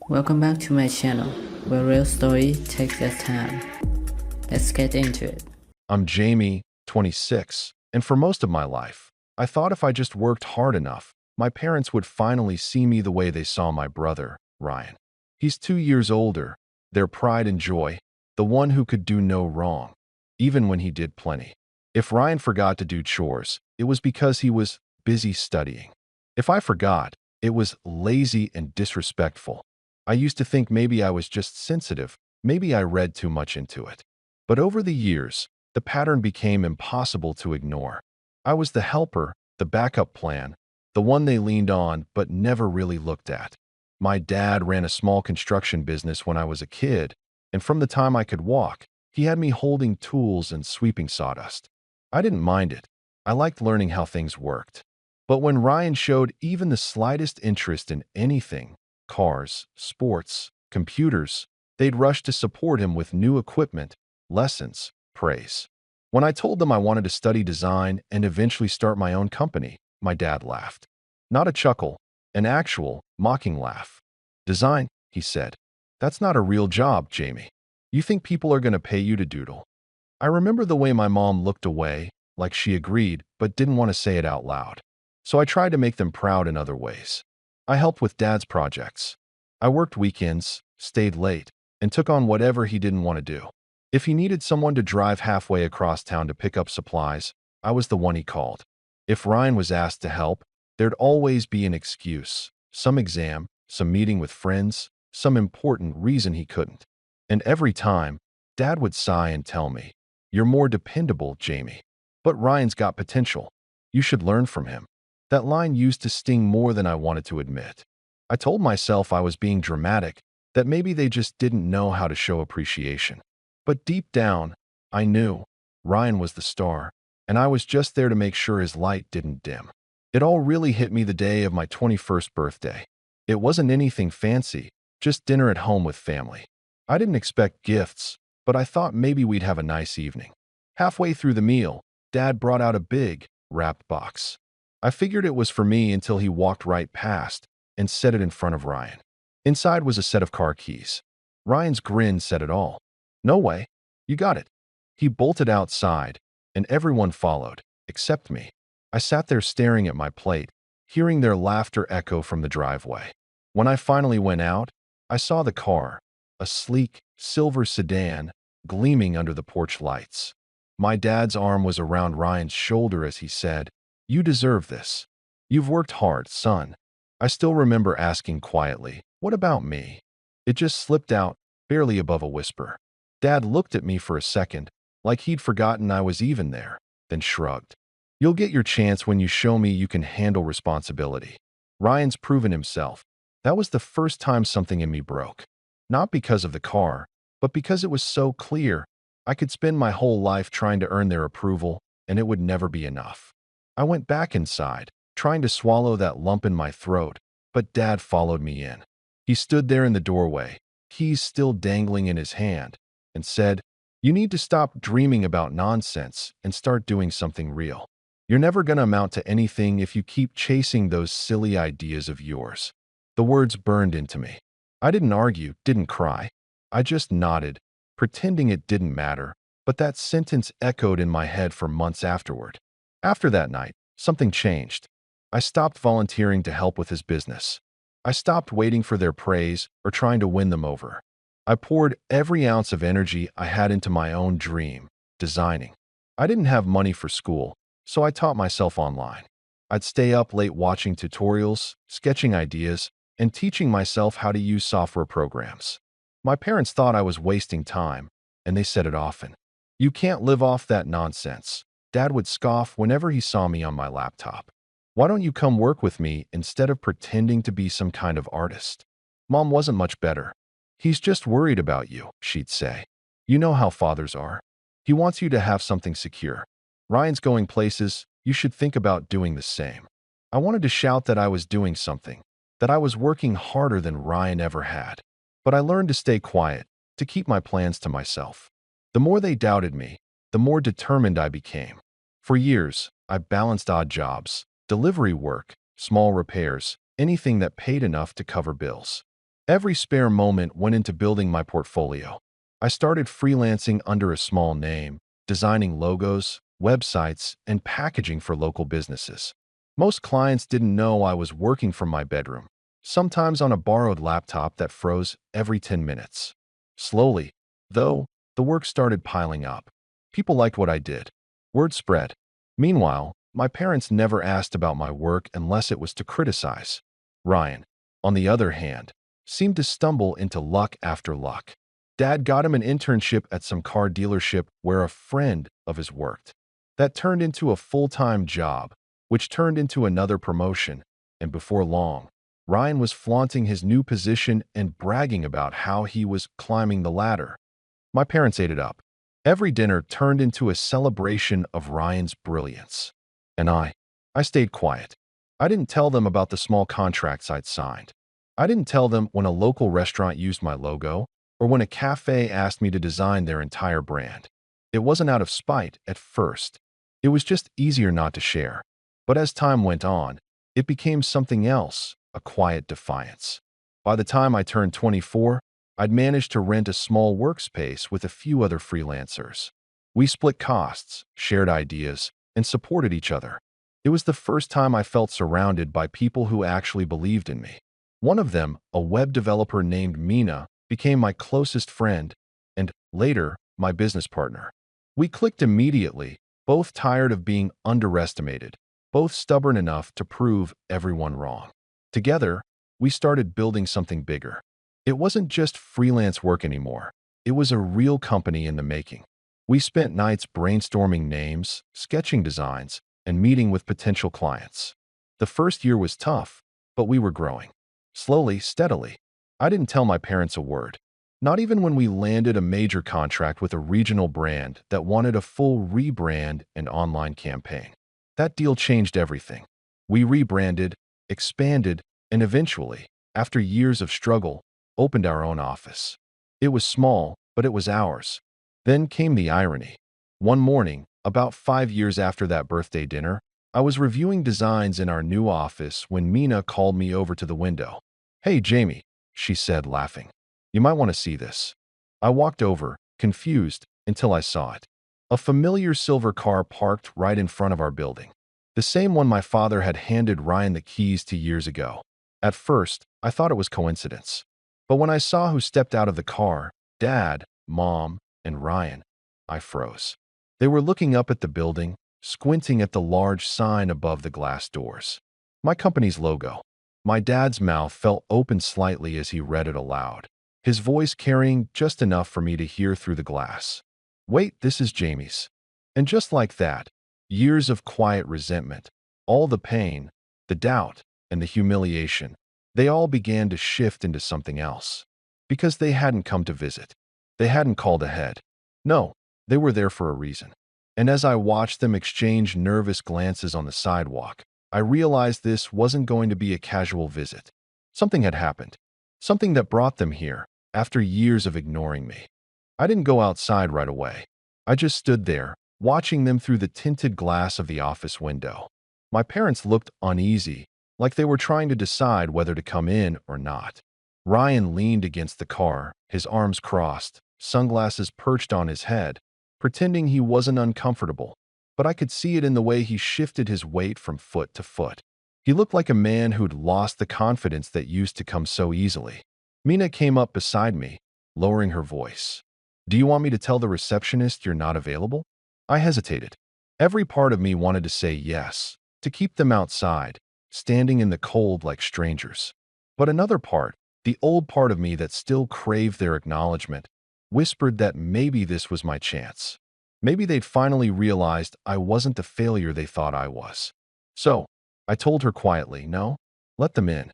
Welcome back to my channel, where real story takes its time. Let's get into it. I'm Jamie, 26, and for most of my life, I thought if I just worked hard enough, my parents would finally see me the way they saw my brother, Ryan. He's 2 years older, their pride and joy, the one who could do no wrong, even when he did plenty. If Ryan forgot to do chores, it was because he was busy studying. If I forgot, it was lazy and disrespectful. I used to think maybe I was just sensitive, maybe I read too much into it. But over the years, the pattern became impossible to ignore. I was the helper, the backup plan, the one they leaned on but never really looked at. My dad ran a small construction business when I was a kid, and from the time I could walk, he had me holding tools and sweeping sawdust. I didn't mind it. I liked learning how things worked. But when Ryan showed even the slightest interest in anything, cars, sports, computers, they'd rush to support him with new equipment, lessons, praise. When I told them I wanted to study design and eventually start my own company, my dad laughed. Not a chuckle, an actual, mocking laugh. Design, he said. That's not a real job, Jamie. You think people are going to pay you to doodle? I remember the way my mom looked away, like she agreed, but didn't want to say it out loud. So I tried to make them proud in other ways. I helped with Dad's projects. I worked weekends, stayed late, and took on whatever he didn't want to do. If he needed someone to drive halfway across town to pick up supplies, I was the one he called. If Ryan was asked to help, there'd always be an excuse, some exam, some meeting with friends, some important reason he couldn't. And every time, Dad would sigh and tell me, "You're more dependable, Jamie. But Ryan's got potential. You should learn from him." That line used to sting more than I wanted to admit. I told myself I was being dramatic, that maybe they just didn't know how to show appreciation. But deep down, I knew Ryan was the star, and I was just there to make sure his light didn't dim. It all really hit me the day of my 21st birthday. It wasn't anything fancy, just dinner at home with family. I didn't expect gifts, but I thought maybe we'd have a nice evening. Halfway through the meal, Dad brought out a big, wrapped box. I figured it was for me until he walked right past and set it in front of Ryan. Inside was a set of car keys. Ryan's grin said it all. "No way. You got it." He bolted outside, and everyone followed, except me. I sat there staring at my plate, hearing their laughter echo from the driveway. When I finally went out, I saw the car, a sleek, silver sedan, gleaming under the porch lights. My dad's arm was around Ryan's shoulder as he said, "You deserve this. You've worked hard, son." I still remember asking quietly, "What about me?" It just slipped out, barely above a whisper. Dad looked at me for a second, like he'd forgotten I was even there, then shrugged. "You'll get your chance when you show me you can handle responsibility." Ryan's proven himself. That was the first time something in me broke. Not because of the car, but because it was so clear. I could spend my whole life trying to earn their approval, and it would never be enough. I went back inside, trying to swallow that lump in my throat, but Dad followed me in. He stood there in the doorway, keys still dangling in his hand, and said, "You need to stop dreaming about nonsense and start doing something real. You're never going to amount to anything if you keep chasing those silly ideas of yours." The words burned into me. I didn't argue, didn't cry. I just nodded, pretending it didn't matter, but that sentence echoed in my head for months afterward. After that night, something changed. I stopped volunteering to help with his business. I stopped waiting for their praise or trying to win them over. I poured every ounce of energy I had into my own dream, designing. I didn't have money for school, so I taught myself online. I'd stay up late watching tutorials, sketching ideas, and teaching myself how to use software programs. My parents thought I was wasting time, and they said it often. "You can't live off that nonsense." Dad would scoff whenever he saw me on my laptop. "Why don't you come work with me instead of pretending to be some kind of artist?" Mom wasn't much better. "He's just worried about you," she'd say. "You know how fathers are. He wants you to have something secure. Ryan's going places, you should think about doing the same." I wanted to shout that I was doing something, that I was working harder than Ryan ever had. But I learned to stay quiet, to keep my plans to myself. The more they doubted me, the more determined I became. For years, I balanced odd jobs, delivery work, small repairs, anything that paid enough to cover bills. Every spare moment went into building my portfolio. I started freelancing under a small name, designing logos, websites, and packaging for local businesses. Most clients didn't know I was working from my bedroom, sometimes on a borrowed laptop that froze every 10 minutes. Slowly, though, the work started piling up. People liked what I did. Word spread. Meanwhile, my parents never asked about my work unless it was to criticize. Ryan, on the other hand, seemed to stumble into luck after luck. Dad got him an internship at some car dealership where a friend of his worked. That turned into a full-time job, which turned into another promotion, and before long, Ryan was flaunting his new position and bragging about how he was climbing the ladder. My parents ate it up. Every dinner turned into a celebration of Ryan's brilliance. And I stayed quiet. I didn't tell them about the small contracts I'd signed. I didn't tell them when a local restaurant used my logo or when a cafe asked me to design their entire brand. It wasn't out of spite at first. It was just easier not to share. But as time went on, it became something else, a quiet defiance. By the time I turned 24, I'd managed to rent a small workspace with a few other freelancers. We split costs, shared ideas, and supported each other. It was the first time I felt surrounded by people who actually believed in me. One of them, a web developer named Mina, became my closest friend and, later, my business partner. We clicked immediately, both tired of being underestimated, both stubborn enough to prove everyone wrong. Together, we started building something bigger. It wasn't just freelance work anymore. It was a real company in the making. We spent nights brainstorming names, sketching designs, and meeting with potential clients. The first year was tough, but we were growing. Slowly, steadily. I didn't tell my parents a word. Not even when we landed a major contract with a regional brand that wanted a full rebrand and online campaign. That deal changed everything. We rebranded, expanded, and eventually, after years of struggle, opened our own office. It was small, but it was ours. Then came the irony. One morning, about 5 years after that birthday dinner, I was reviewing designs in our new office when Mina called me over to the window. "Hey, Jamie," she said, laughing. "You might want to see this." I walked over, confused, until I saw it. A familiar silver car parked right in front of our building. The same one my father had handed Ryan the keys to years ago. At first, I thought it was coincidence. But when I saw who stepped out of the car, Dad, Mom, and Ryan, I froze. They were looking up at the building, squinting at the large sign above the glass doors. My company's logo. My dad's mouth fell open slightly as he read it aloud, his voice carrying just enough for me to hear through the glass. "Wait, this is Jamie's." And just like that, years of quiet resentment, all the pain, the doubt, and the humiliation, they all began to shift into something else. Because they hadn't come to visit. They hadn't called ahead. No, they were there for a reason. And as I watched them exchange nervous glances on the sidewalk, I realized this wasn't going to be a casual visit. Something had happened. Something that brought them here, after years of ignoring me. I didn't go outside right away. I just stood there, watching them through the tinted glass of the office window. My parents looked uneasy, like they were trying to decide whether to come in or not. Ryan leaned against the car, his arms crossed, sunglasses perched on his head, pretending he wasn't uncomfortable, but I could see it in the way he shifted his weight from foot to foot. He looked like a man who'd lost the confidence that used to come so easily. Mina came up beside me, lowering her voice. "Do you want me to tell the receptionist you're not available?" I hesitated. Every part of me wanted to say yes, to keep them outside, standing in the cold like strangers. But another part, the old part of me that still craved their acknowledgement, whispered that maybe this was my chance. Maybe they'd finally realized I wasn't the failure they thought I was. So, I told her quietly, "No, let them in."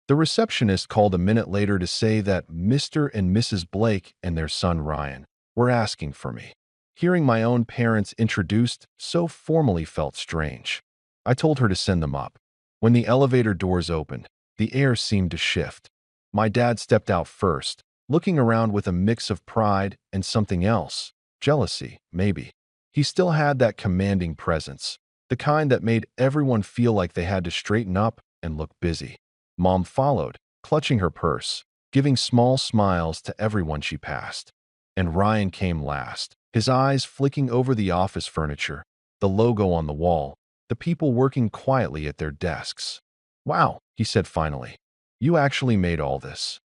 The receptionist called a minute later to say that Mr. and Mrs. Blake and their son Ryan were asking for me. Hearing my own parents introduced so formally felt strange. I told her to send them up. When the elevator doors opened, the air seemed to shift. My dad stepped out first, looking around with a mix of pride and something else, jealousy, maybe. He still had that commanding presence, the kind that made everyone feel like they had to straighten up and look busy. Mom followed, clutching her purse. giving small smiles to everyone she passed. And Ryan came last, his eyes flicking over the office furniture, the logo on the wall, the people working quietly at their desks. "Wow," he said finally. "You actually made all this."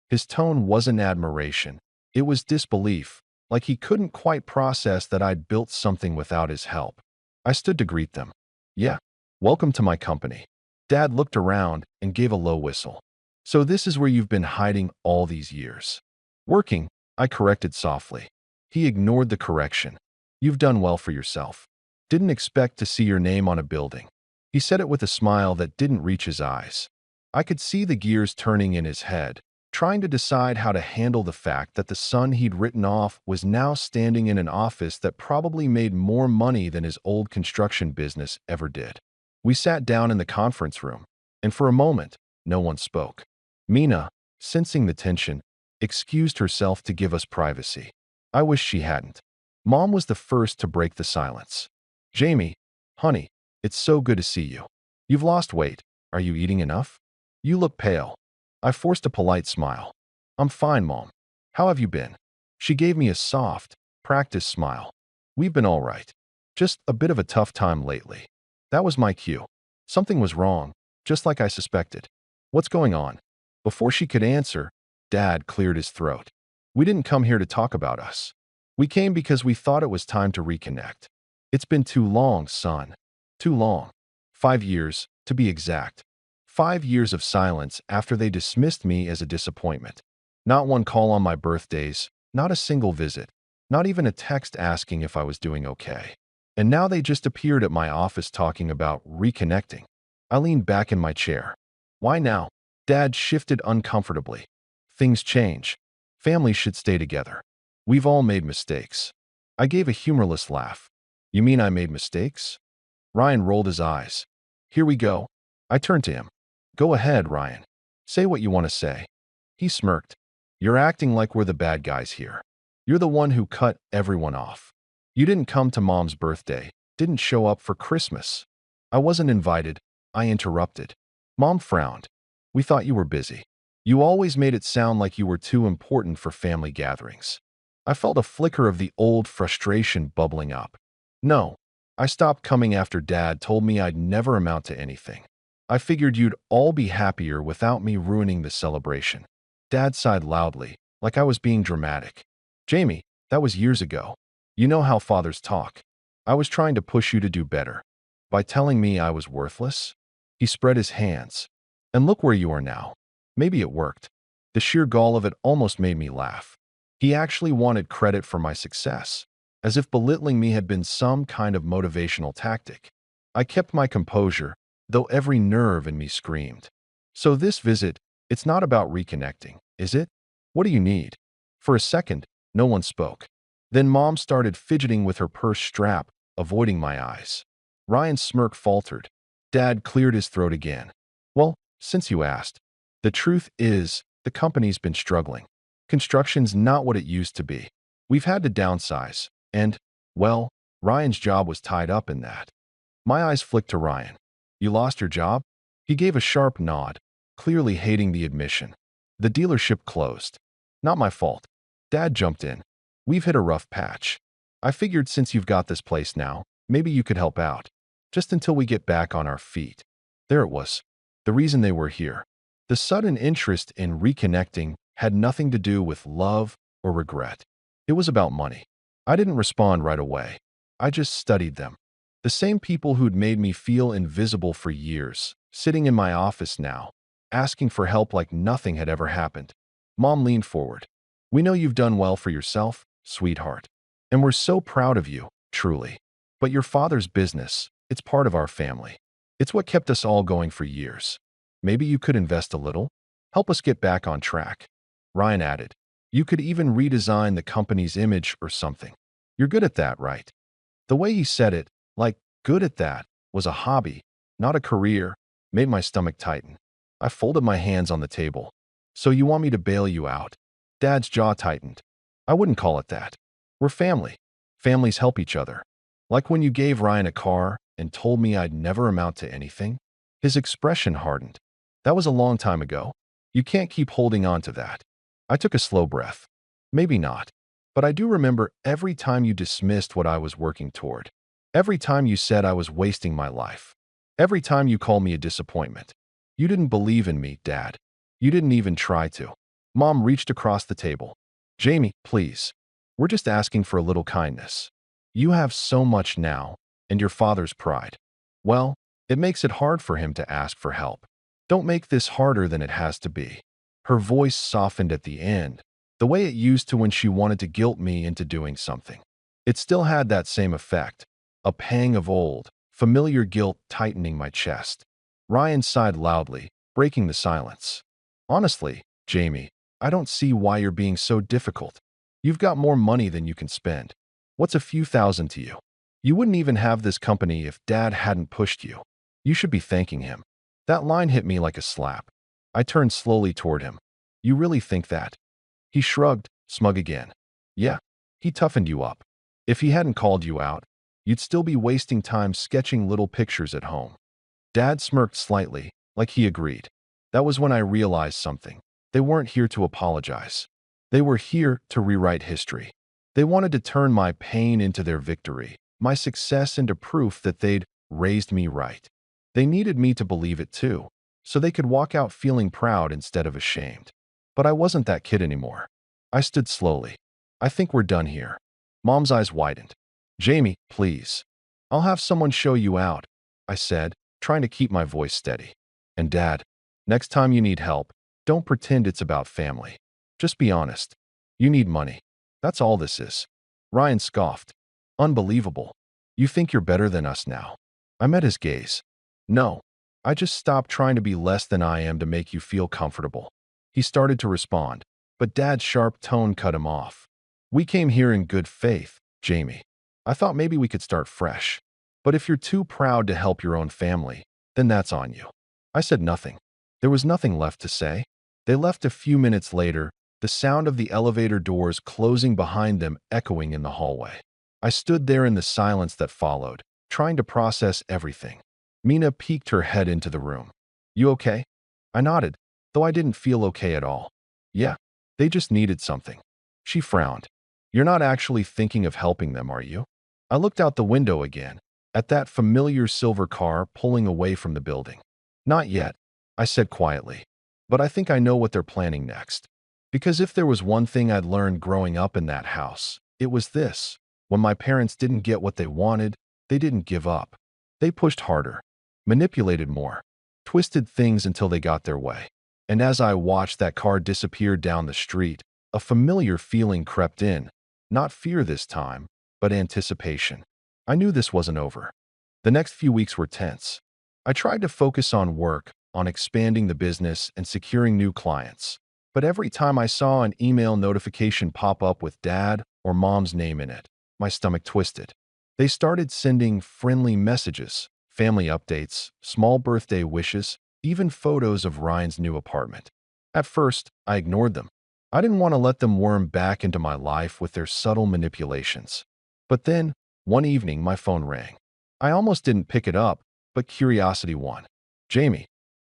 His tone wasn't admiration. It was disbelief, like he couldn't quite process that I'd built something without his help. I stood to greet them. "Yeah, welcome to my company." Dad looked around and gave a low whistle. "So this is where you've been hiding all these years." "Working," I corrected softly. He ignored the correction. "You've done well for yourself. Didn't expect to see your name on a building." He said it with a smile that didn't reach his eyes. I could see the gears turning in his head, trying to decide how to handle the fact that the son he'd written off was now standing in an office that probably made more money than his old construction business ever did. We sat down in the conference room, and for a moment, no one spoke. Mina, sensing the tension, excused herself to give us privacy. I wish she hadn't. Mom was the first to break the silence. "Jamie, honey, it's so good to see you. You've lost weight. Are you eating enough? You look pale." I forced a polite smile. "I'm fine, Mom. How have you been?" She gave me a soft, practiced smile. "We've been all right. Just a bit of a tough time lately." That was my cue. Something was wrong, just like I suspected. "What's going on?" Before she could answer, Dad cleared his throat. "We didn't come here to talk about us. We came because we thought it was time to reconnect. It's been too long, son. Too long. 5 years, to be exact. 5 years of silence after they dismissed me as a disappointment. Not one call on my birthdays, not a single visit, not even a text asking if I was doing okay. And now they just appeared at my office talking about reconnecting." I leaned back in my chair. "Why now?" Dad shifted uncomfortably. "Things change. Families should stay together. We've all made mistakes." I gave a humorless laugh. "You mean I made mistakes?" Ryan rolled his eyes. "Here we go." I turned to him. "Go ahead, Ryan. Say what you want to say." He smirked. "You're acting like we're the bad guys here. You're the one who cut everyone off. You didn't come to Mom's birthday, didn't show up for Christmas." "I wasn't invited," I interrupted. Mom frowned. "We thought you were busy. You always made it sound like you were too important for family gatherings." I felt a flicker of the old frustration bubbling up. "No, I stopped coming after Dad told me I'd never amount to anything. I figured you'd all be happier without me ruining the celebration." Dad sighed loudly, like I was being dramatic. "Jamie, that was years ago. You know how fathers talk. I was trying to push you to do better. By telling me I was worthless?" He spread his hands. "And look where you are now. Maybe it worked." The sheer gall of it almost made me laugh. He actually wanted credit for my success, as if belittling me had been some kind of motivational tactic. I kept my composure, though every nerve in me screamed. "So this visit, it's not about reconnecting, is it? What do you need?" For a second, no one spoke. Then Mom started fidgeting with her purse strap, avoiding my eyes. Ryan's smirk faltered. Dad cleared his throat again. "Well, since you asked, the truth is, the company's been struggling. Construction's not what it used to be. We've had to downsize, and, well, Ryan's job was tied up in that." My eyes flicked to Ryan. "You lost your job?" He gave a sharp nod, clearly hating the admission. "The dealership closed. Not my fault." Dad jumped in. "We've hit a rough patch. I figured since you've got this place now, maybe you could help out. Just until we get back on our feet." There it was. The reason they were here. The sudden interest in reconnecting had nothing to do with love or regret. It was about money. I didn't respond right away. I just studied them. The same people who'd made me feel invisible for years, sitting in my office now, asking for help like nothing had ever happened. Mom leaned forward. "We know you've done well for yourself, sweetheart. And we're so proud of you, truly. But your father's business, it's part of our family. It's what kept us all going for years. Maybe you could invest a little? Help us get back on track." Ryan added, "You could even redesign the company's image or something. You're good at that, right?" The way he said it, like good at that, was a hobby, not a career, made my stomach tighten. I folded my hands on the table. "So you want me to bail you out?" Dad's jaw tightened. "I wouldn't call it that. We're family. Families help each other. Like when you gave Ryan a car and told me I'd never amount to anything." His expression hardened. "That was a long time ago. You can't keep holding on to that. I took a slow breath. Maybe not. But I do remember every time you dismissed what I was working toward. Every time you said I was wasting my life. Every time you called me a disappointment. You didn't believe in me, Dad. You didn't even try to. Mom reached across the table. Jamie, please. We're just asking for a little kindness. You have so much now, and your father's pride. Well, it makes it hard for him to ask for help. Don't make this harder than it has to be. Her voice softened at the end, the way it used to when she wanted to guilt me into doing something. It still had that same effect, a pang of old, familiar guilt tightening my chest. Ryan sighed loudly, breaking the silence. Honestly, Jamie, I don't see why you're being so difficult. You've got more money than you can spend. What's a few thousand to you? You wouldn't even have this company if Dad hadn't pushed you. You should be thanking him. That line hit me like a slap. I turned slowly toward him. You really think that? He shrugged, smug again. Yeah, he toughened you up. If he hadn't called you out, you'd still be wasting time sketching little pictures at home. Dad smirked slightly, like he agreed. That was when I realized something. They weren't here to apologize. They were here to rewrite history. They wanted to turn my pain into their victory, my success into proof that they'd raised me right. They needed me to believe it too, so they could walk out feeling proud instead of ashamed. But I wasn't that kid anymore. I stood slowly. I think we're done here. Mom's eyes widened. Jamie, please. I'll have someone show you out, I said, trying to keep my voice steady. And Dad, next time you need help, don't pretend it's about family. Just be honest. You need money. That's all this is. Ryan scoffed. Unbelievable. You think you're better than us now. I met his gaze. No, I just stopped trying to be less than I am to make you feel comfortable. He started to respond, but Dad's sharp tone cut him off. We came here in good faith, Jamie. I thought maybe we could start fresh. But if you're too proud to help your own family, then that's on you. I said nothing. There was nothing left to say. They left a few minutes later, the sound of the elevator doors closing behind them echoing in the hallway. I stood there in the silence that followed, trying to process everything. Mina peeked her head into the room. You okay? I nodded, though I didn't feel okay at all. Yeah, they just needed something. She frowned. You're not actually thinking of helping them, are you? I looked out the window again, at that familiar silver car pulling away from the building. Not yet, I said quietly. But I think I know what they're planning next. Because if there was one thing I'd learned growing up in that house, it was this. When my parents didn't get what they wanted, they didn't give up. They pushed harder, manipulated more, twisted things until they got their way. And as I watched that car disappear down the street, a familiar feeling crept in. Not fear this time, but anticipation. I knew this wasn't over. The next few weeks were tense. I tried to focus on work, on expanding the business and securing new clients. But every time I saw an email notification pop up with Dad or Mom's name in it, my stomach twisted. They started sending friendly messages, family updates, small birthday wishes, even photos of Ryan's new apartment. At first, I ignored them. I didn't want to let them worm back into my life with their subtle manipulations. But then, one evening, my phone rang. I almost didn't pick it up, but curiosity won. Jamie.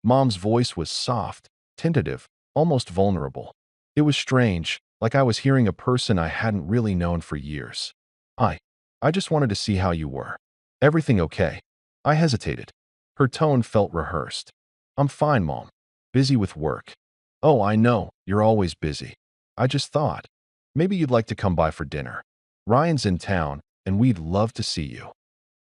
Mom's voice was soft, tentative, almost vulnerable. It was strange, like I was hearing a person I hadn't really known for years. Hi. I just wanted to see how you were. Everything okay? I hesitated. Her tone felt rehearsed. I'm fine, Mom. Busy with work. Oh, I know, you're always busy. I just thought, maybe you'd like to come by for dinner. Ryan's in town, and we'd love to see you.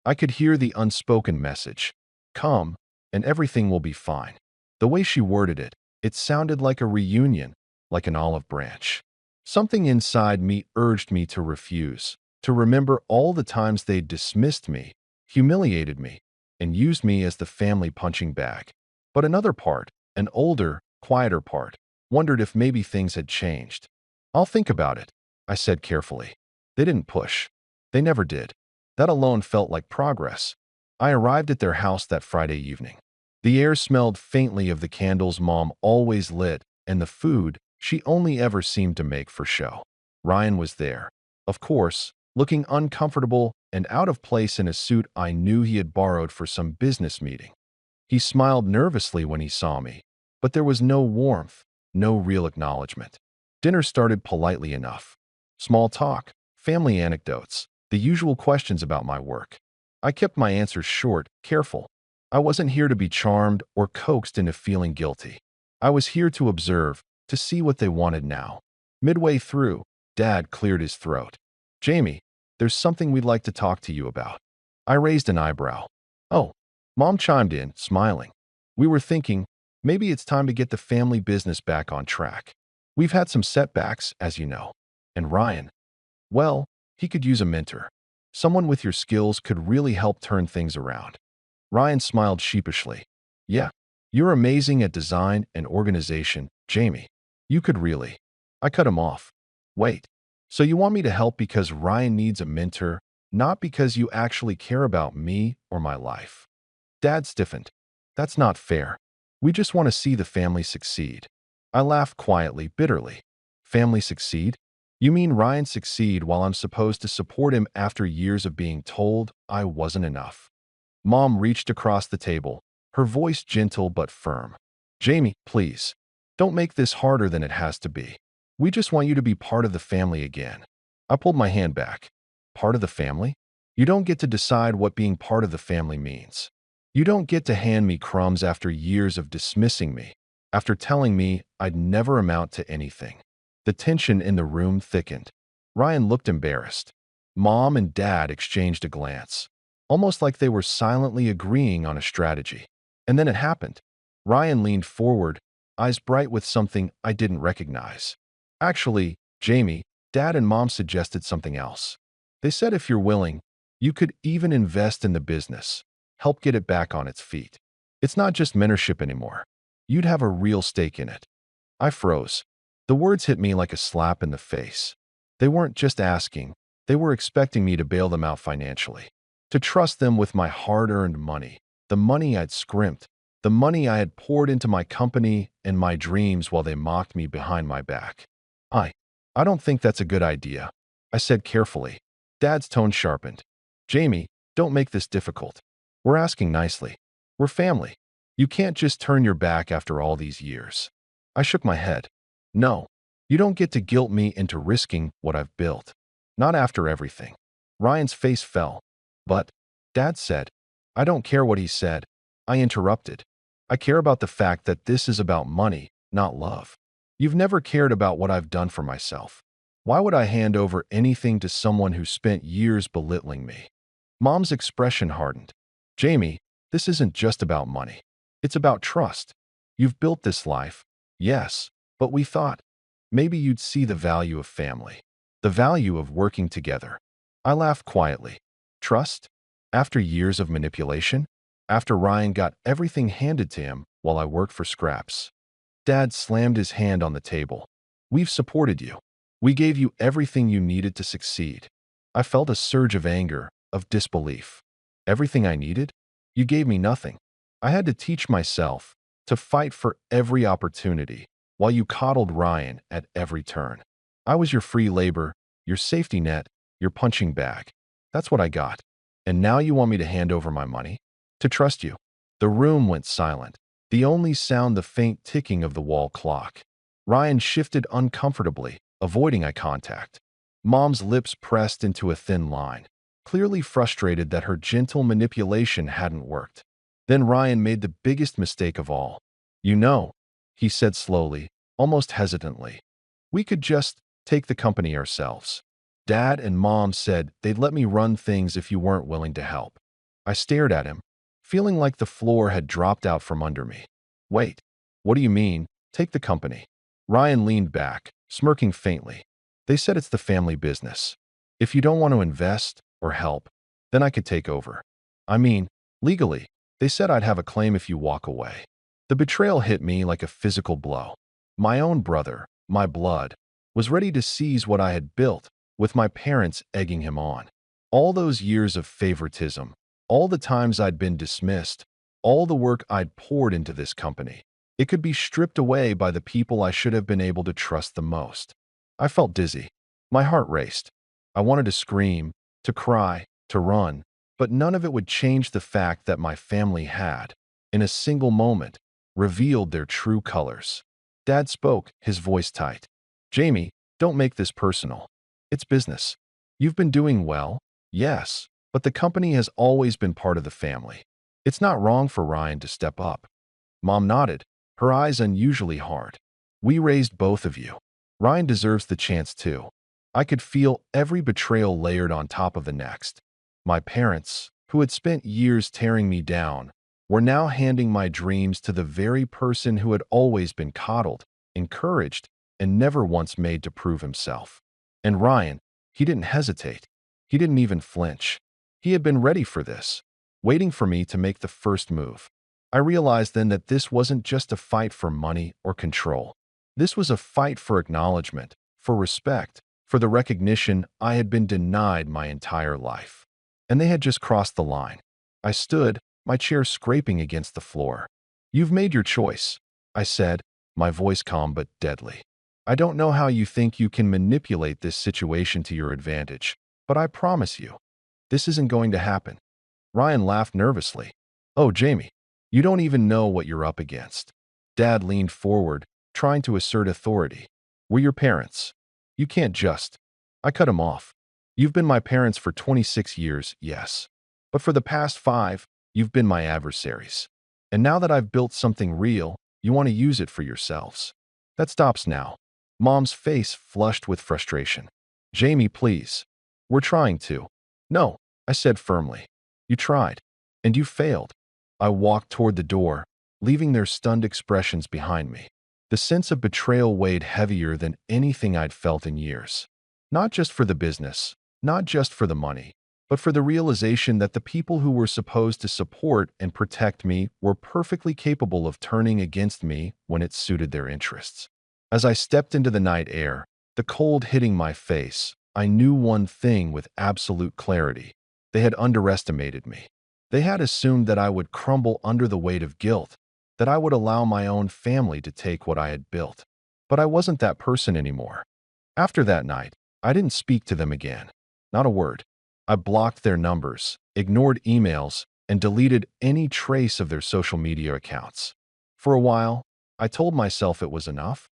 I could hear the unspoken message. Come, and everything will be fine. The way she worded it, it sounded like a reunion, like an olive branch. Something inside me urged me to refuse, to remember all the times they'd dismissed me, humiliated me, and used me as the family punching bag. But another part, an older, quieter part, wondered if maybe things had changed. I'll think about it, I said carefully. They didn't push. They never did. That alone felt like progress. I arrived at their house that Friday evening. The air smelled faintly of the candles Mom always lit, and the food she only ever seemed to make for show. Ryan was there, of course, looking uncomfortable and out of place in a suit I knew he had borrowed for some business meeting. He smiled nervously when he saw me, But there was no warmth, no real acknowledgement. Dinner started politely enough. Small talk, family anecdotes, the usual questions about my work. I kept my answers short, careful. I wasn't here to be charmed or coaxed into feeling guilty. I was here to observe, to see what they wanted now. Midway through, Dad cleared his throat. Jamie, there's something we'd like to talk to you about. I raised an eyebrow. Oh, Mom chimed in, smiling. We were thinking, maybe it's time to get the family business back on track. We've had some setbacks, as you know. And Ryan, well, he could use a mentor. Someone with your skills could really help turn things around. Ryan smiled sheepishly. Yeah, you're amazing at design and organization, Jamie. You could really. I cut him off. Wait, so you want me to help because Ryan needs a mentor, not because you actually care about me or my life? Dad stiffened. That's not fair. We just want to see the family succeed. I laughed quietly, bitterly. Family succeed? You mean Ryan succeed while I'm supposed to support him after years of being told I wasn't enough? Mom reached across the table, her voice gentle but firm. Jamie, please, don't make this harder than it has to be. We just want you to be part of the family again. I pulled my hand back. Part of the family? You don't get to decide what being part of the family means. You don't get to hand me crumbs after years of dismissing me, after telling me I'd never amount to anything. The tension in the room thickened. Ryan looked embarrassed. Mom and Dad exchanged a glance, almost like they were silently agreeing on a strategy. And then it happened. Ryan leaned forward, eyes bright with something I didn't recognize. Actually, Jamie, Dad and Mom suggested something else. They said if you're willing, you could even invest in the business, help get it back on its feet. It's not just mentorship anymore. You'd have a real stake in it. I froze. The words hit me like a slap in the face. They weren't just asking, they were expecting me to bail them out financially, to trust them with my hard-earned money, the money I'd scrimped, the money I had poured into my company and my dreams while they mocked me behind my back. I don't think that's a good idea, I said carefully. Dad's tone sharpened. Jamie, don't make this difficult. We're asking nicely. We're family. You can't just turn your back after all these years. I shook my head. No, you don't get to guilt me into risking what I've built. Not after everything. Ryan's face fell. But, Dad said, I don't care what he said. I interrupted. I care about the fact that this is about money, not love. You've never cared about what I've done for myself. Why would I hand over anything to someone who spent years belittling me? Mom's expression hardened. Jamie, this isn't just about money. It's about trust. You've built this life, yes, but we thought maybe you'd see the value of family, the value of working together. I laughed quietly. Trust? After years of manipulation? After Ryan got everything handed to him while I worked for scraps? Dad slammed his hand on the table. We've supported you. We gave you everything you needed to succeed. I felt a surge of anger, of disbelief. Everything I needed? You gave me nothing. I had to teach myself to fight for every opportunity while you coddled Ryan at every turn. I was your free labor, your safety net, your punching bag. That's what I got. And now you want me to hand over my money? To trust you? The room went silent. The only sound the faint ticking of the wall clock. Ryan shifted uncomfortably, avoiding eye contact. Mom's lips pressed into a thin line, clearly frustrated that her gentle manipulation hadn't worked. Then Ryan made the biggest mistake of all. You know, he said slowly, almost hesitantly, we could just take the company ourselves. Dad and Mom said they'd let me run things if you weren't willing to help. I stared at him, feeling like the floor had dropped out from under me. Wait, what do you mean, take the company? Ryan leaned back, smirking faintly. They said it's the family business. If you don't want to invest or help, then I could take over. I mean, legally, they said I'd have a claim if you walk away. The betrayal hit me like a physical blow. My own brother, my blood, was ready to seize what I had built, with my parents egging him on. All those years of favoritism, all the times I'd been dismissed, all the work I'd poured into this company, it could be stripped away by the people I should have been able to trust the most. I felt dizzy. My heart raced. I wanted to scream, to cry, to run, but none of it would change the fact that my family had, in a single moment, revealed their true colors. Dad spoke, his voice tight. Jamie, don't make this personal. It's business. You've been doing well, yes, but the company has always been part of the family. It's not wrong for Ryan to step up. Mom nodded, her eyes unusually hard. We raised both of you. Ryan deserves the chance too. I could feel every betrayal layered on top of the next. My parents, who had spent years tearing me down, were now handing my dreams to the very person who had always been coddled, encouraged, and never once made to prove himself. And Ryan, he didn't hesitate. He didn't even flinch. He had been ready for this, waiting for me to make the first move. I realized then that this wasn't just a fight for money or control. This was a fight for acknowledgement, for respect, for the recognition I had been denied my entire life. And they had just crossed the line. I stood, my chair scraping against the floor. You've made your choice, I said, my voice calm but deadly. I don't know how you think you can manipulate this situation to your advantage, but I promise you, this isn't going to happen. Ryan laughed nervously. Oh, Jamie, you don't even know what you're up against. Dad leaned forward, trying to assert authority. We're your parents. You can't just. I cut him off. You've been my parents for 26 years, yes. But for the past 5, you've been my adversaries. And now that I've built something real, you want to use it for yourselves. That stops now. Mom's face flushed with frustration. Jamie, please. We're trying to. No, I said firmly. You tried. And you failed. I walked toward the door, leaving their stunned expressions behind me. The sense of betrayal weighed heavier than anything I'd felt in years. Not just for the business, not just for the money, but for the realization that the people who were supposed to support and protect me were perfectly capable of turning against me when it suited their interests. As I stepped into the night air, the cold hitting my face, I knew one thing with absolute clarity. They had underestimated me. They had assumed that I would crumble under the weight of guilt, that I would allow my own family to take what I had built. But I wasn't that person anymore. After that night, I didn't speak to them again. Not a word. I blocked their numbers, ignored emails, and deleted any trace of their social media accounts. For a while, I told myself it was enough.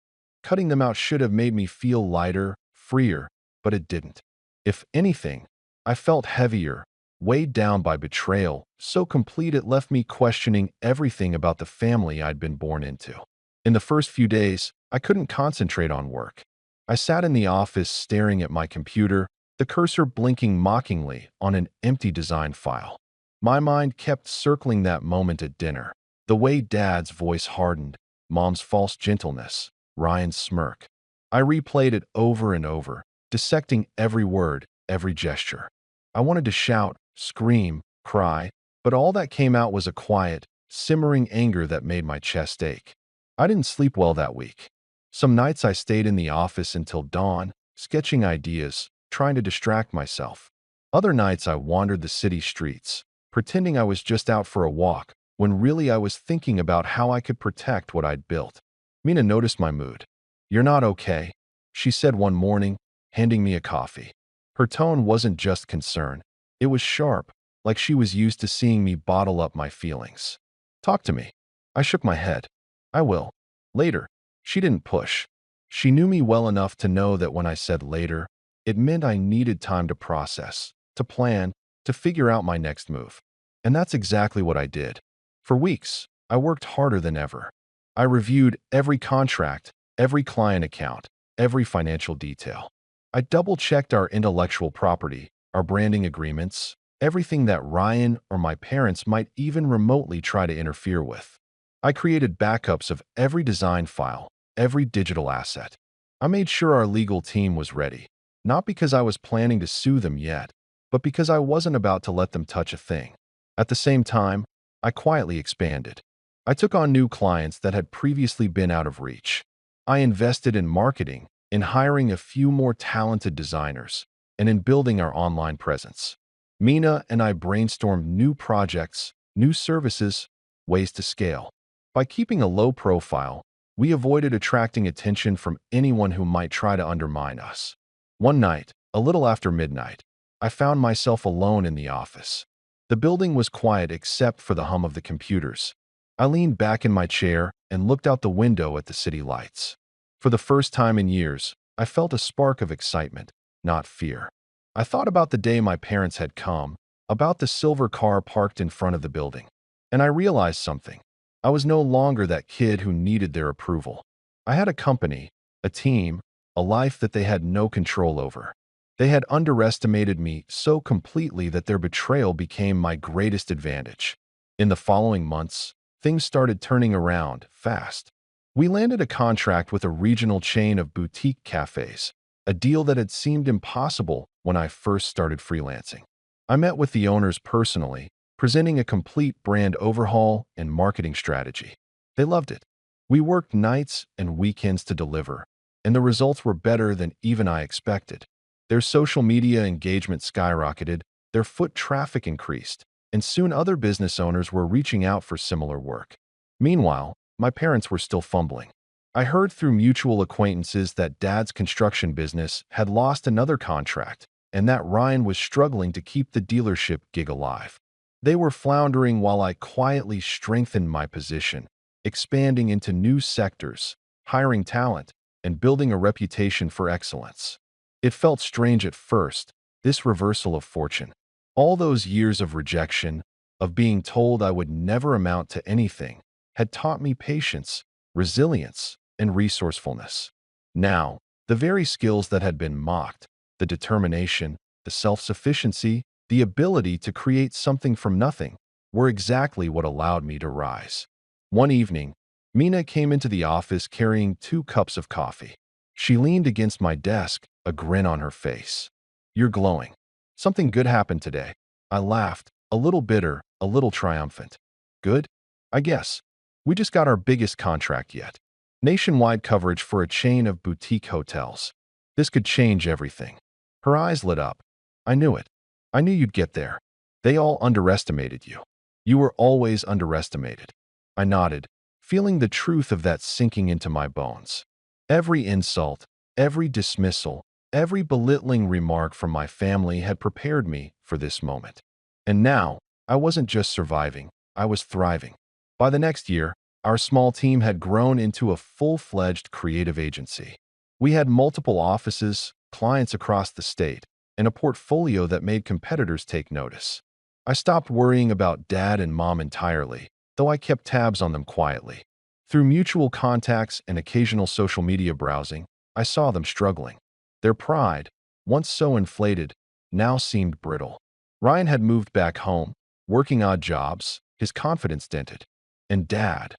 Cutting them out should have made me feel lighter, freer, but it didn't. If anything, I felt heavier, weighed down by betrayal, so complete it left me questioning everything about the family I'd been born into. In the first few days, I couldn't concentrate on work. I sat in the office staring at my computer, the cursor blinking mockingly on an empty design file. My mind kept circling that moment at dinner, the way Dad's voice hardened, Mom's false gentleness, Ryan's smirk. I replayed it over and over, dissecting every word, every gesture. I wanted to shout, scream, cry, but all that came out was a quiet, simmering anger that made my chest ache. I didn't sleep well that week. Some nights I stayed in the office until dawn, sketching ideas, trying to distract myself. Other nights I wandered the city streets, pretending I was just out for a walk, when really I was thinking about how I could protect what I'd built. Mina noticed my mood. You're not okay, she said one morning, handing me a coffee. Her tone wasn't just concern. It was sharp, like she was used to seeing me bottle up my feelings. Talk to me. I shook my head. I will. Later. She didn't push. She knew me well enough to know that when I said later, it meant I needed time to process, to plan, to figure out my next move. And that's exactly what I did. For weeks, I worked harder than ever. I reviewed every contract, every client account, every financial detail. I double-checked our intellectual property, our branding agreements, everything that Ryan or my parents might even remotely try to interfere with. I created backups of every design file, every digital asset. I made sure our legal team was ready, not because I was planning to sue them yet, but because I wasn't about to let them touch a thing. At the same time, I quietly expanded. I took on new clients that had previously been out of reach. I invested in marketing, in hiring a few more talented designers, and in building our online presence. Mina and I brainstormed new projects, new services, ways to scale. By keeping a low profile, we avoided attracting attention from anyone who might try to undermine us. One night, a little after midnight, I found myself alone in the office. The building was quiet except for the hum of the computers. I leaned back in my chair and looked out the window at the city lights. For the first time in years, I felt a spark of excitement, not fear. I thought about the day my parents had come, about the silver car parked in front of the building. And I realized something. I was no longer that kid who needed their approval. I had a company, a team, a life that they had no control over. They had underestimated me so completely that their betrayal became my greatest advantage. In the following months, things started turning around fast. We landed a contract with a regional chain of boutique cafes, a deal that had seemed impossible when I first started freelancing. I met with the owners personally, presenting a complete brand overhaul and marketing strategy. They loved it. We worked nights and weekends to deliver, and the results were better than even I expected. Their social media engagement skyrocketed, their foot traffic increased, and soon other business owners were reaching out for similar work. Meanwhile, my parents were still fumbling. I heard through mutual acquaintances that Dad's construction business had lost another contract, and that Ryan was struggling to keep the dealership gig alive. They were floundering while I quietly strengthened my position, expanding into new sectors, hiring talent, and building a reputation for excellence. It felt strange at first, this reversal of fortune. All those years of rejection, of being told I would never amount to anything, had taught me patience, resilience, and resourcefulness. Now, the very skills that had been mocked, the determination, the self-sufficiency, the ability to create something from nothing, were exactly what allowed me to rise. One evening, Mina came into the office carrying 2 cups of coffee. She leaned against my desk, a grin on her face. "You're glowing. Something good happened today." I laughed, a little bitter, a little triumphant. "Good? I guess. We just got our biggest contract yet. Nationwide coverage for a chain of boutique hotels. This could change everything." Her eyes lit up. "I knew it. I knew you'd get there. They all underestimated you. You were always underestimated." I nodded, feeling the truth of that sinking into my bones. Every insult, every dismissal, every belittling remark from my family had prepared me for this moment. And now, I wasn't just surviving, I was thriving. By the next year, our small team had grown into a full-fledged creative agency. We had multiple offices, clients across the state, and a portfolio that made competitors take notice. I stopped worrying about Dad and Mom entirely, though I kept tabs on them quietly. Through mutual contacts and occasional social media browsing, I saw them struggling. Their pride, once so inflated, now seemed brittle. Ryan had moved back home, working odd jobs, his confidence dented. And Dad,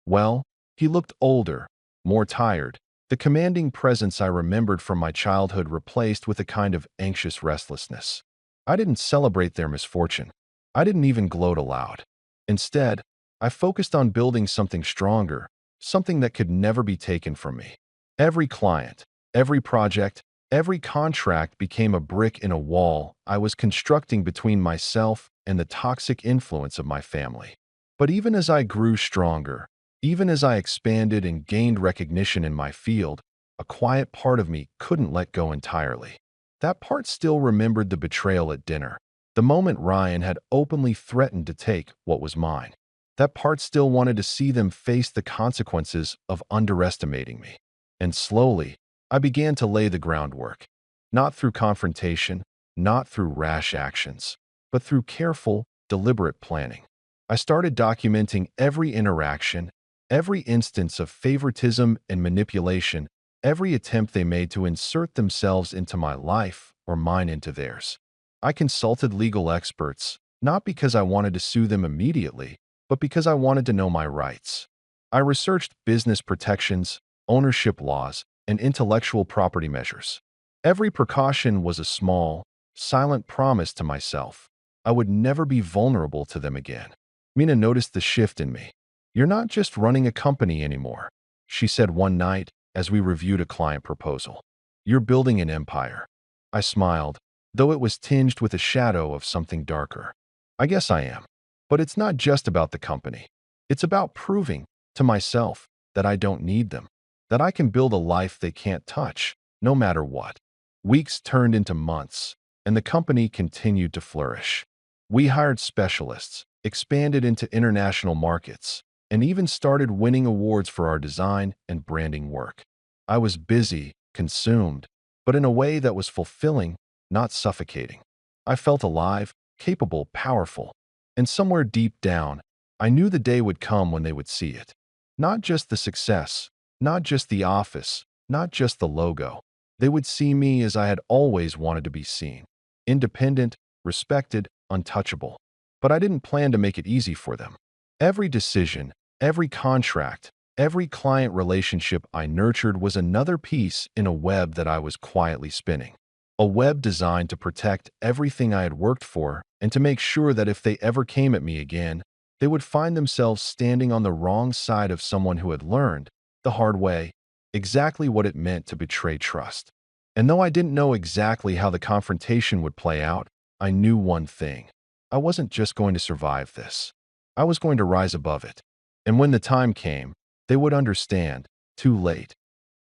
well, he looked older, more tired, the commanding presence I remembered from my childhood replaced with a kind of anxious restlessness. I didn't celebrate their misfortune. I didn't even gloat aloud. Instead, I focused on building something stronger, something that could never be taken from me. Every client, every project, every contract became a brick in a wall I was constructing between myself and the toxic influence of my family. But even as I grew stronger, even as I expanded and gained recognition in my field, a quiet part of me couldn't let go entirely. That part still remembered the betrayal at dinner, the moment Ryan had openly threatened to take what was mine. That part still wanted to see them face the consequences of underestimating me. And slowly, I began to lay the groundwork. Not through confrontation, not through rash actions, but through careful, deliberate planning. I started documenting every interaction, every instance of favoritism and manipulation, every attempt they made to insert themselves into my life or mine into theirs. I consulted legal experts, not because I wanted to sue them immediately, but because I wanted to know my rights. I researched business protections, ownership laws, and intellectual property measures. Every precaution was a small, silent promise to myself. I would never be vulnerable to them again. Mina noticed the shift in me. "You're not just running a company anymore," she said one night as we reviewed a client proposal. "You're building an empire." I smiled, though it was tinged with a shadow of something darker. "I guess I am. But it's not just about the company. It's about proving to myself that I don't need them, that I can build a life they can't touch, no matter what." Weeks turned into months, and the company continued to flourish. We hired specialists, expanded into international markets, and even started winning awards for our design and branding work. I was busy, consumed, but in a way that was fulfilling, not suffocating. I felt alive, capable, powerful, and somewhere deep down, I knew the day would come when they would see it. Not just the success, not just the office, not just the logo. They would see me as I had always wanted to be seen. Independent, respected, untouchable. But I didn't plan to make it easy for them. Every decision, every contract, every client relationship I nurtured was another piece in a web that I was quietly spinning. A web designed to protect everything I had worked for and to make sure that if they ever came at me again, they would find themselves standing on the wrong side of someone who had learned, the hard way, exactly what it meant to betray trust. And though I didn't know exactly how the confrontation would play out, I knew one thing. I wasn't just going to survive this. I was going to rise above it. And when the time came, they would understand, too late,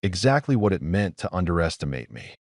exactly what it meant to underestimate me.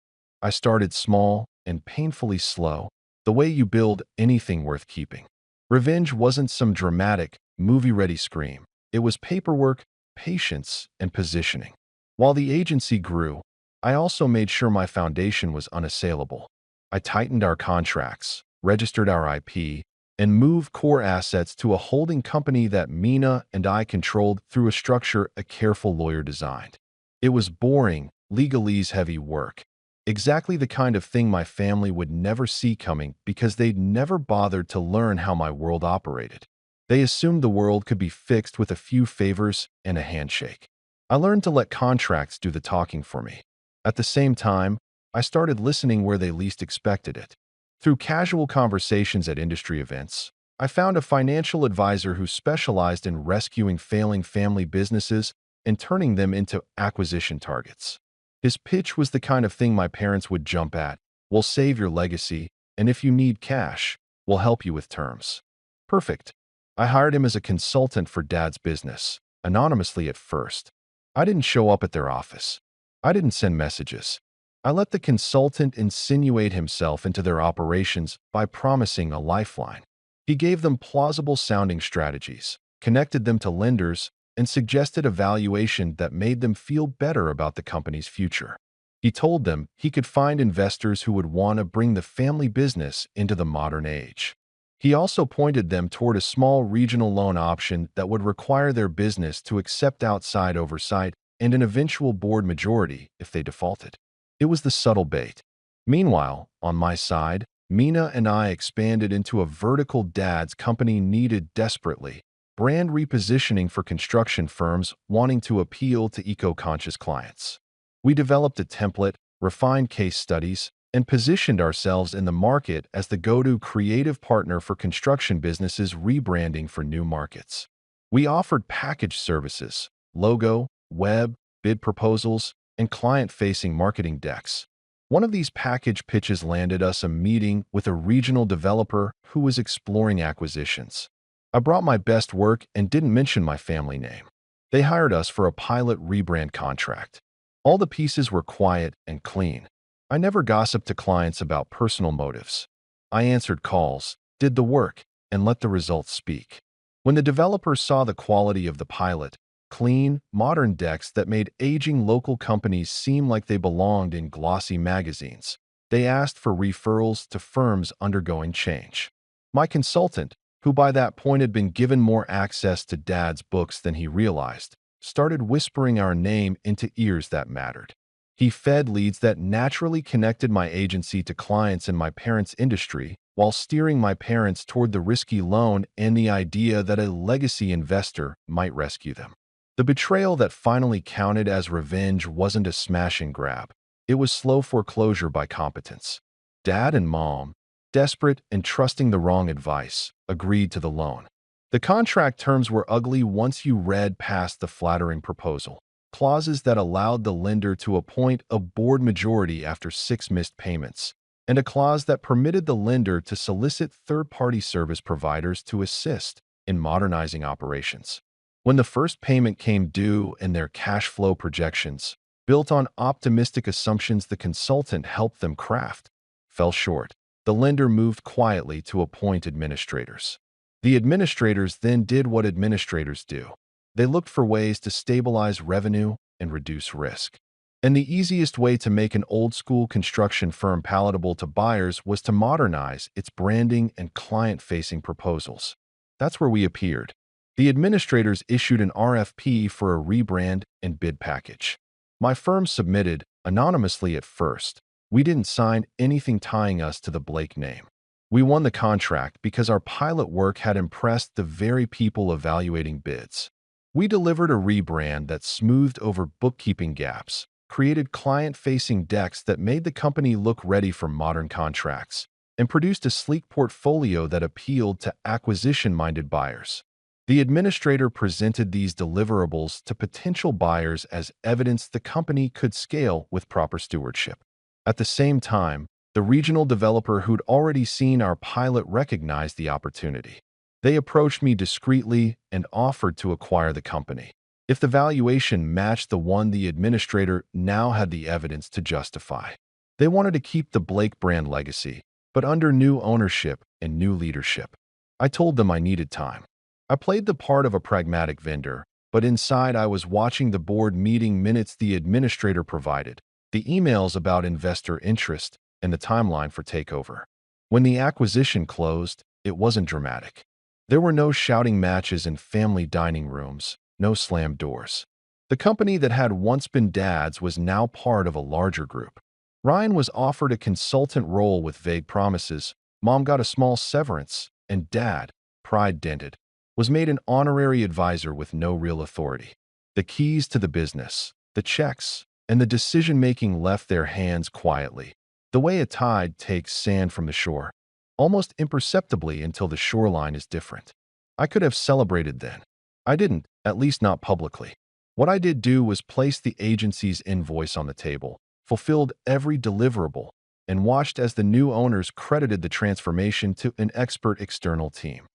I started small and painfully slow, the way you build anything worth keeping. Revenge wasn't some dramatic, movie-ready scream. It was paperwork, patience, and positioning. While the agency grew, I also made sure my foundation was unassailable. I tightened our contracts, registered our IP, and moved core assets to a holding company that Mina and I controlled through a structure a careful lawyer designed. It was boring, legalese-heavy work. Exactly the kind of thing my family would never see coming because they'd never bothered to learn how my world operated. They assumed the world could be fixed with a few favors and a handshake. I learned to let contracts do the talking for me. At the same time, I started listening where they least expected it. Through casual conversations at industry events, I found a financial advisor who specialized in rescuing failing family businesses and turning them into acquisition targets. His pitch was the kind of thing my parents would jump at. We'll save your legacy, and if you need cash, we'll help you with terms. Perfect. I hired him as a consultant for Dad's business, anonymously at first. I didn't show up at their office. I didn't send messages. I let the consultant insinuate himself into their operations by promising a lifeline. He gave them plausible-sounding strategies, connected them to lenders, and suggested a valuation that made them feel better about the company's future. He told them he could find investors who would want to bring the family business into the modern age. He also pointed them toward a small regional loan option that would require their business to accept outside oversight and an eventual board majority if they defaulted. It was the subtle bait. Meanwhile, on my side, Mina and I expanded into a vertical Dad's company needed desperately. Brand repositioning for construction firms wanting to appeal to eco-conscious clients. We developed a template, refined case studies, and positioned ourselves in the market as the go-to creative partner for construction businesses rebranding for new markets. We offered packaged services, logo, web, bid proposals, and client-facing marketing decks. One of these package pitches landed us a meeting with a regional developer who was exploring acquisitions. I brought my best work and didn't mention my family name. They hired us for a pilot rebrand contract. All the pieces were quiet and clean. I never gossiped to clients about personal motives. I answered calls, did the work, and let the results speak. When the developers saw the quality of the pilot, clean, modern decks that made aging local companies seem like they belonged in glossy magazines, they asked for referrals to firms undergoing change. My consultant, who by that point had been given more access to Dad's books than he realized, started whispering our name into ears that mattered. He fed leads that naturally connected my agency to clients in my parents' industry while steering my parents toward the risky loan and the idea that a legacy investor might rescue them. The betrayal that finally counted as revenge wasn't a smash and grab. It was slow foreclosure by competence. Dad and Mom, desperate and trusting the wrong advice, agreed to the loan. The contract terms were ugly once you read past the flattering proposal. Clauses that allowed the lender to appoint a board majority after 6 missed payments, and a clause that permitted the lender to solicit third-party service providers to assist in modernizing operations. When the first payment came due and their cash flow projections, built on optimistic assumptions the consultant helped them craft, fell short, the lender moved quietly to appoint administrators. The administrators then did what administrators do. They looked for ways to stabilize revenue and reduce risk. And the easiest way to make an old-school construction firm palatable to buyers was to modernize its branding and client-facing proposals. That's where we appeared. The administrators issued an RFP for a rebrand and bid package. My firm submitted, anonymously at first. We didn't sign anything tying us to the Blake name. We won the contract because our pilot work had impressed the very people evaluating bids. We delivered a rebrand that smoothed over bookkeeping gaps, created client-facing decks that made the company look ready for modern contracts, and produced a sleek portfolio that appealed to acquisition-minded buyers. The administrator presented these deliverables to potential buyers as evidence the company could scale with proper stewardship. At the same time, the regional developer who'd already seen our pilot recognized the opportunity. They approached me discreetly and offered to acquire the company. If the valuation matched the one the administrator now had the evidence to justify. They wanted to keep the Blake brand legacy, but under new ownership and new leadership. I told them I needed time. I played the part of a pragmatic vendor, but inside I was watching the board meeting minutes the administrator provided, the emails about investor interest, and the timeline for takeover. When the acquisition closed, it wasn't dramatic. There were no shouting matches in family dining rooms, no slammed doors. The company that had once been Dad's was now part of a larger group. Ryan was offered a consultant role with vague promises, Mom got a small severance, and Dad, pride dented, was made an honorary advisor with no real authority. The keys to the business, the checks, and the decision-making left their hands quietly, the way a tide takes sand from the shore, almost imperceptibly until the shoreline is different. I could have celebrated then. I didn't, at least not publicly. What I did do was place the agency's invoice on the table, fulfilled every deliverable, and watched as the new owners credited the transformation to an expert external team.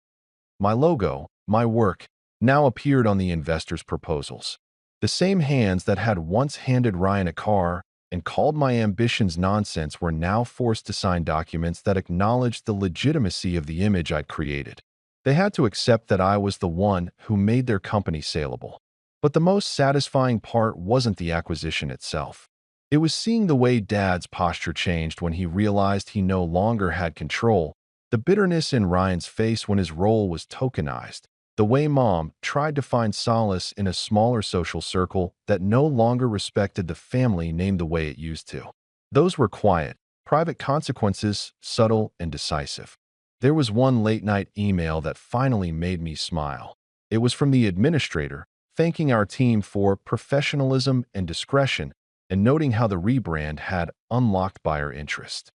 My logo, my work, now appeared on the investors' proposals. The same hands that had once handed Ryan a car and called my ambitions nonsense were now forced to sign documents that acknowledged the legitimacy of the image I'd created. They had to accept that I was the one who made their company saleable. But the most satisfying part wasn't the acquisition itself. It was seeing the way Dad's posture changed when he realized he no longer had control, the bitterness in Ryan's face when his role was tokenized, the way Mom tried to find solace in a smaller social circle that no longer respected the family name the way it used to. Those were quiet, private consequences, subtle and decisive. There was one late-night email that finally made me smile. It was from the administrator, thanking our team for professionalism and discretion and noting how the rebrand had unlocked buyer interest.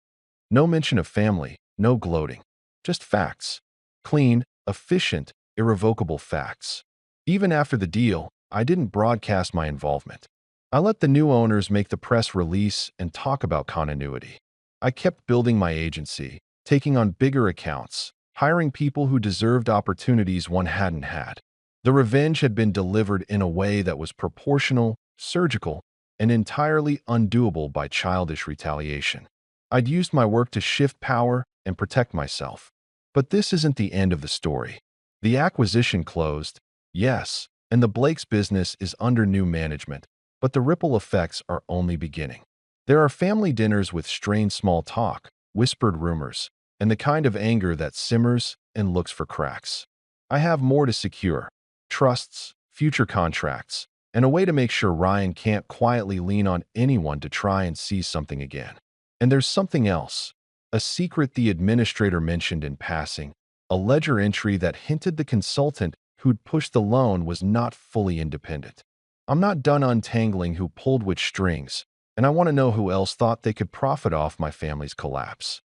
No mention of family, no gloating, just facts. Clean, efficient, irrevocable facts. Even after the deal, I didn't broadcast my involvement. I let the new owners make the press release and talk about continuity. I kept building my agency, taking on bigger accounts, hiring people who deserved opportunities one hadn't had. The revenge had been delivered in a way that was proportional, surgical, and entirely undoable by childish retaliation. I'd used my work to shift power and protect myself. But this isn't the end of the story. The acquisition closed, yes, and the Blake's business is under new management, but the ripple effects are only beginning. There are family dinners with strained small talk, whispered rumors, and the kind of anger that simmers and looks for cracks. I have more to secure: trusts, future contracts, and a way to make sure Ryan can't quietly lean on anyone to try and see something again. And there's something else, a secret the administrator mentioned in passing, a ledger entry that hinted the consultant who'd pushed the loan was not fully independent. I'm not done untangling who pulled which strings, and I want to know who else thought they could profit off my family's collapse.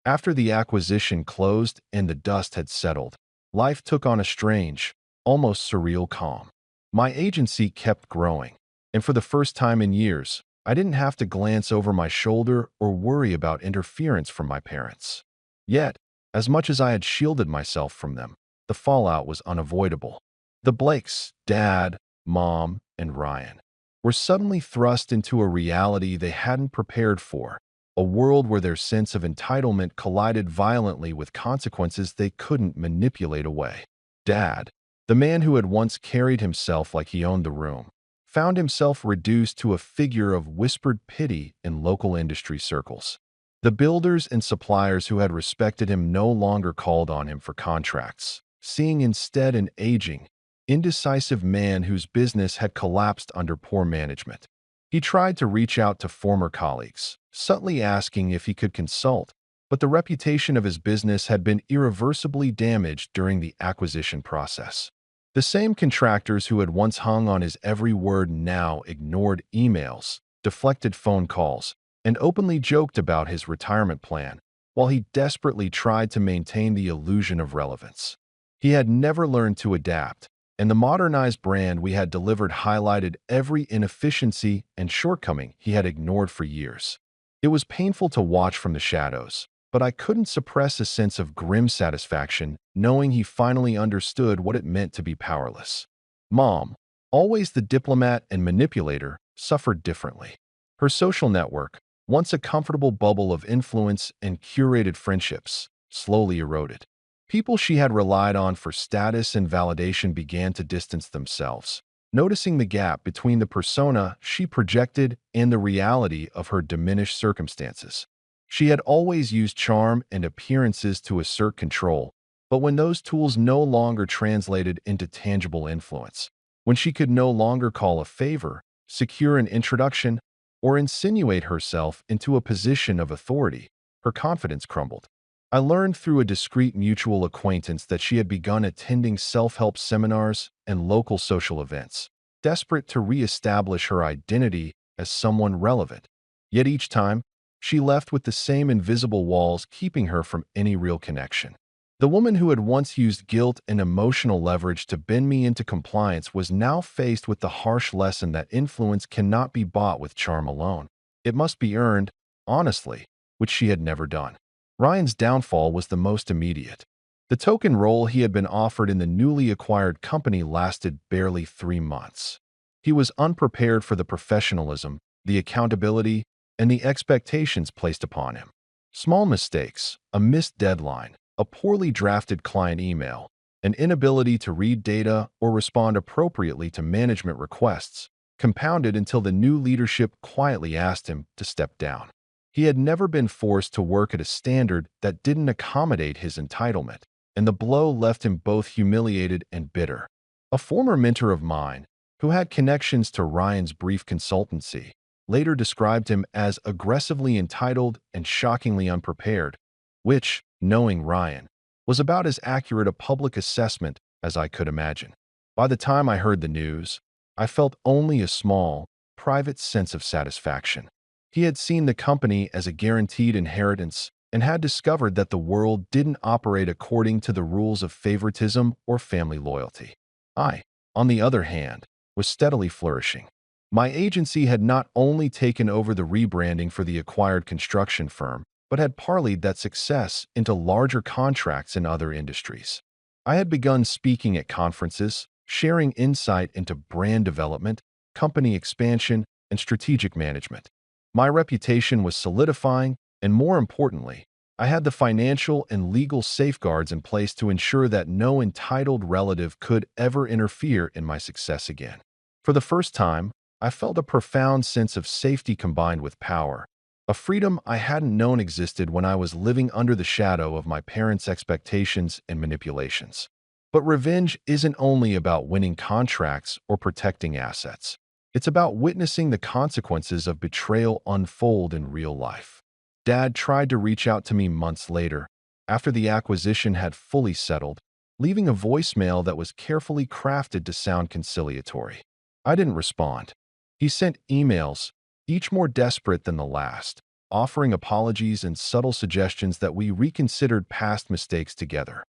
After the acquisition closed and the dust had settled, life took on a strange, almost surreal calm. My agency kept growing, and for the first time in years, I didn't have to glance over my shoulder or worry about interference from my parents. Yet, as much as I had shielded myself from them, the fallout was unavoidable. The Blakes, Dad, Mom, and Ryan, were suddenly thrust into a reality they hadn't prepared for, a world where their sense of entitlement collided violently with consequences they couldn't manipulate away. Dad, The man who had once carried himself like he owned the room found himself reduced to a figure of whispered pity in local industry circles. The builders and suppliers who had respected him no longer called on him for contracts, seeing instead an aging, indecisive man whose business had collapsed under poor management. He tried to reach out to former colleagues, subtly asking if he could consult, but the reputation of his business had been irreversibly damaged during the acquisition process. The same contractors who had once hung on his every word now ignored emails, deflected phone calls, and openly joked about his retirement plan, while he desperately tried to maintain the illusion of relevance. He had never learned to adapt, and the modernized brand we had delivered highlighted every inefficiency and shortcoming he had ignored for years. It was painful to watch from the shadows, but I couldn't suppress a sense of grim satisfaction knowing he finally understood what it meant to be powerless. Mom, always the diplomat and manipulator, suffered differently. Her social network, once a comfortable bubble of influence and curated friendships, slowly eroded. People she had relied on for status and validation began to distance themselves, noticing the gap between the persona she projected and the reality of her diminished circumstances. She had always used charm and appearances to assert control, but when those tools no longer translated into tangible influence, when she could no longer call a favor, secure an introduction, or insinuate herself into a position of authority, her confidence crumbled. I learned through a discreet mutual acquaintance that she had begun attending self-help seminars and local social events, desperate to re-establish her identity as someone relevant. Yet each time, she left with the same invisible walls keeping her from any real connection. The woman who had once used guilt and emotional leverage to bend me into compliance was now faced with the harsh lesson that influence cannot be bought with charm alone. It must be earned, honestly, which she had never done. Ryan's downfall was the most immediate. The token role he had been offered in the newly acquired company lasted barely 3 months. He was unprepared for the professionalism, the accountability, and the expectations placed upon him. Small mistakes, a missed deadline, a poorly drafted client email, an inability to read data or respond appropriately to management requests, compounded until the new leadership quietly asked him to step down. He had never been forced to work at a standard that didn't accommodate his entitlement, and the blow left him both humiliated and bitter. A former mentor of mine, who had connections to Ryan's brief consultancy, later described him as aggressively entitled and shockingly unprepared, which, knowing Ryan, was about as accurate a public assessment as I could imagine. By the time I heard the news, I felt only a small, private sense of satisfaction. He had seen the company as a guaranteed inheritance and had discovered that the world didn't operate according to the rules of favoritism or family loyalty. I, on the other hand, was steadily flourishing. My agency had not only taken over the rebranding for the acquired construction firm, but had parlayed that success into larger contracts in other industries. I had begun speaking at conferences, sharing insight into brand development, company expansion, and strategic management. My reputation was solidifying, and more importantly, I had the financial and legal safeguards in place to ensure that no entitled relative could ever interfere in my success again. For the first time, I felt a profound sense of safety combined with power, a freedom I hadn't known existed when I was living under the shadow of my parents' expectations and manipulations. But revenge isn't only about winning contracts or protecting assets. It's about witnessing the consequences of betrayal unfold in real life. Dad tried to reach out to me months later, after the acquisition had fully settled, leaving a voicemail that was carefully crafted to sound conciliatory. I didn't respond. He sent emails, each more desperate than the last, offering apologies and subtle suggestions that we reconsidered past mistakes together.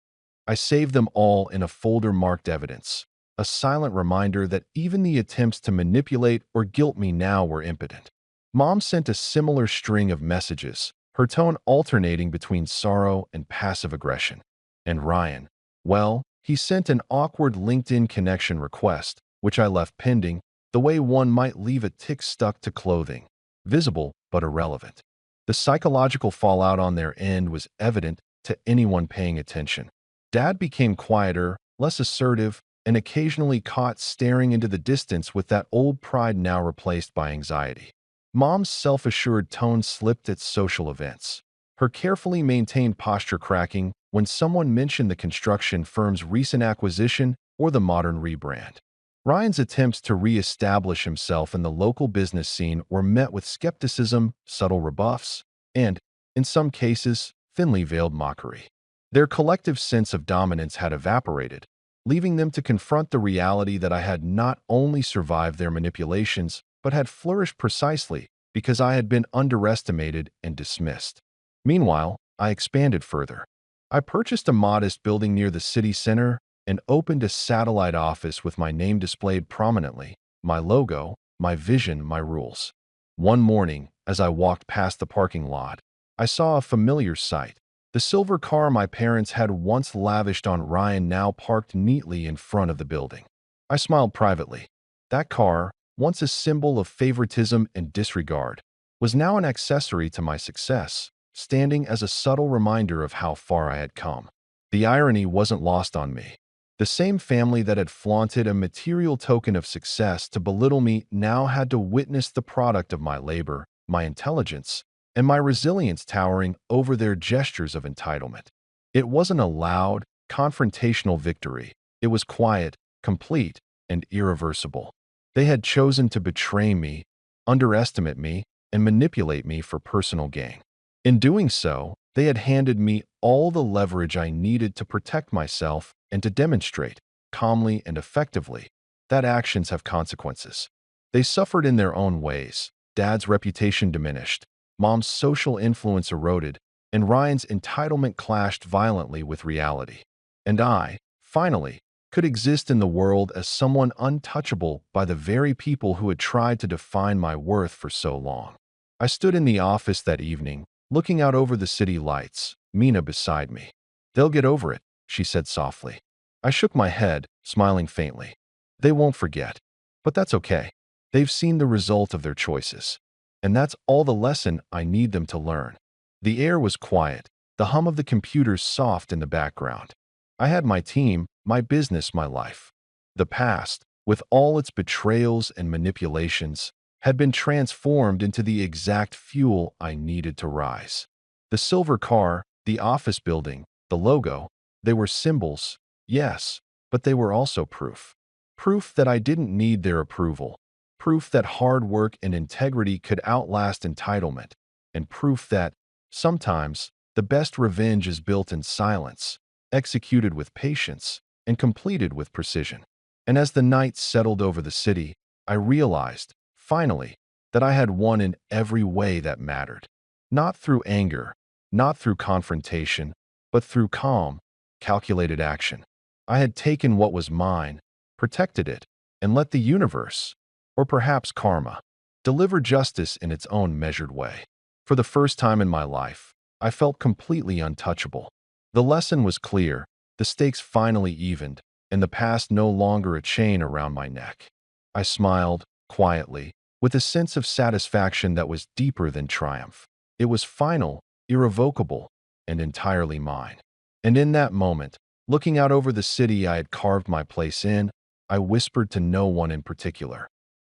I saved them all in a folder marked evidence, a silent reminder that even the attempts to manipulate or guilt me now were impotent. Mom sent a similar string of messages, her tone alternating between sorrow and passive aggression. And Ryan, well, he sent an awkward LinkedIn connection request, which I left pending, the way one might leave a tick stuck to clothing, visible but irrelevant. The psychological fallout on their end was evident to anyone paying attention. Dad became quieter, less assertive, and occasionally caught staring into the distance with that old pride now replaced by anxiety. Mom's self-assured tone slipped at social events, her carefully maintained posture cracking when someone mentioned the construction firm's recent acquisition or the modern rebrand. Ryan's attempts to re-establish himself in the local business scene were met with skepticism, subtle rebuffs, and, in some cases, thinly veiled mockery. Their collective sense of dominance had evaporated, leaving them to confront the reality that I had not only survived their manipulations, but had flourished precisely because I had been underestimated and dismissed. Meanwhile, I expanded further. I purchased a modest building near the city center and opened a satellite office with my name displayed prominently, my logo, my vision, my rules. One morning, as I walked past the parking lot, I saw a familiar sight. The silver car my parents had once lavished on Ryan now parked neatly in front of the building. I smiled privately. That car, once a symbol of favoritism and disregard, was now an accessory to my success, standing as a subtle reminder of how far I had come. The irony wasn't lost on me. The same family that had flaunted a material token of success to belittle me now had to witness the product of my labor, my intelligence, and my resilience towering over their gestures of entitlement. It wasn't a loud, confrontational victory. It was quiet, complete, and irreversible. They had chosen to betray me, underestimate me, and manipulate me for personal gain. In doing so, they had handed me all the leverage I needed to protect myself and to demonstrate, calmly and effectively, that actions have consequences. They suffered in their own ways. Dad's reputation diminished, Mom's social influence eroded, and Ryan's entitlement clashed violently with reality. And I, finally, could exist in the world as someone untouchable by the very people who had tried to define my worth for so long. I stood in the office that evening, looking out over the city lights, Mina beside me. "They'll get over it," she said softly. I shook my head, smiling faintly. "They won't forget. But that's okay. They've seen the result of their choices. And that's all the lesson I need them to learn." The air was quiet, the hum of the computers soft in the background. I had my team, my business, my life. The past, with all its betrayals and manipulations, had been transformed into the exact fuel I needed to rise. The silver car, the office building, the logo, they were symbols, yes, but they were also proof. Proof that I didn't need their approval. Proof that hard work and integrity could outlast entitlement. And proof that, sometimes, the best revenge is built in silence, executed with patience, and completed with precision. And as the night settled over the city, I realized, finally, that I had won in every way that mattered. Not through anger, not through confrontation, but through calm, calculated action. I had taken what was mine, protected it, and let the universe, or perhaps karma, deliver justice in its own measured way. For the first time in my life, I felt completely untouchable. The lesson was clear, the stakes finally evened, and the past no longer a chain around my neck. I smiled, quietly, with a sense of satisfaction that was deeper than triumph. It was final, irrevocable, and entirely mine. And in that moment, looking out over the city I had carved my place in, I whispered to no one in particular.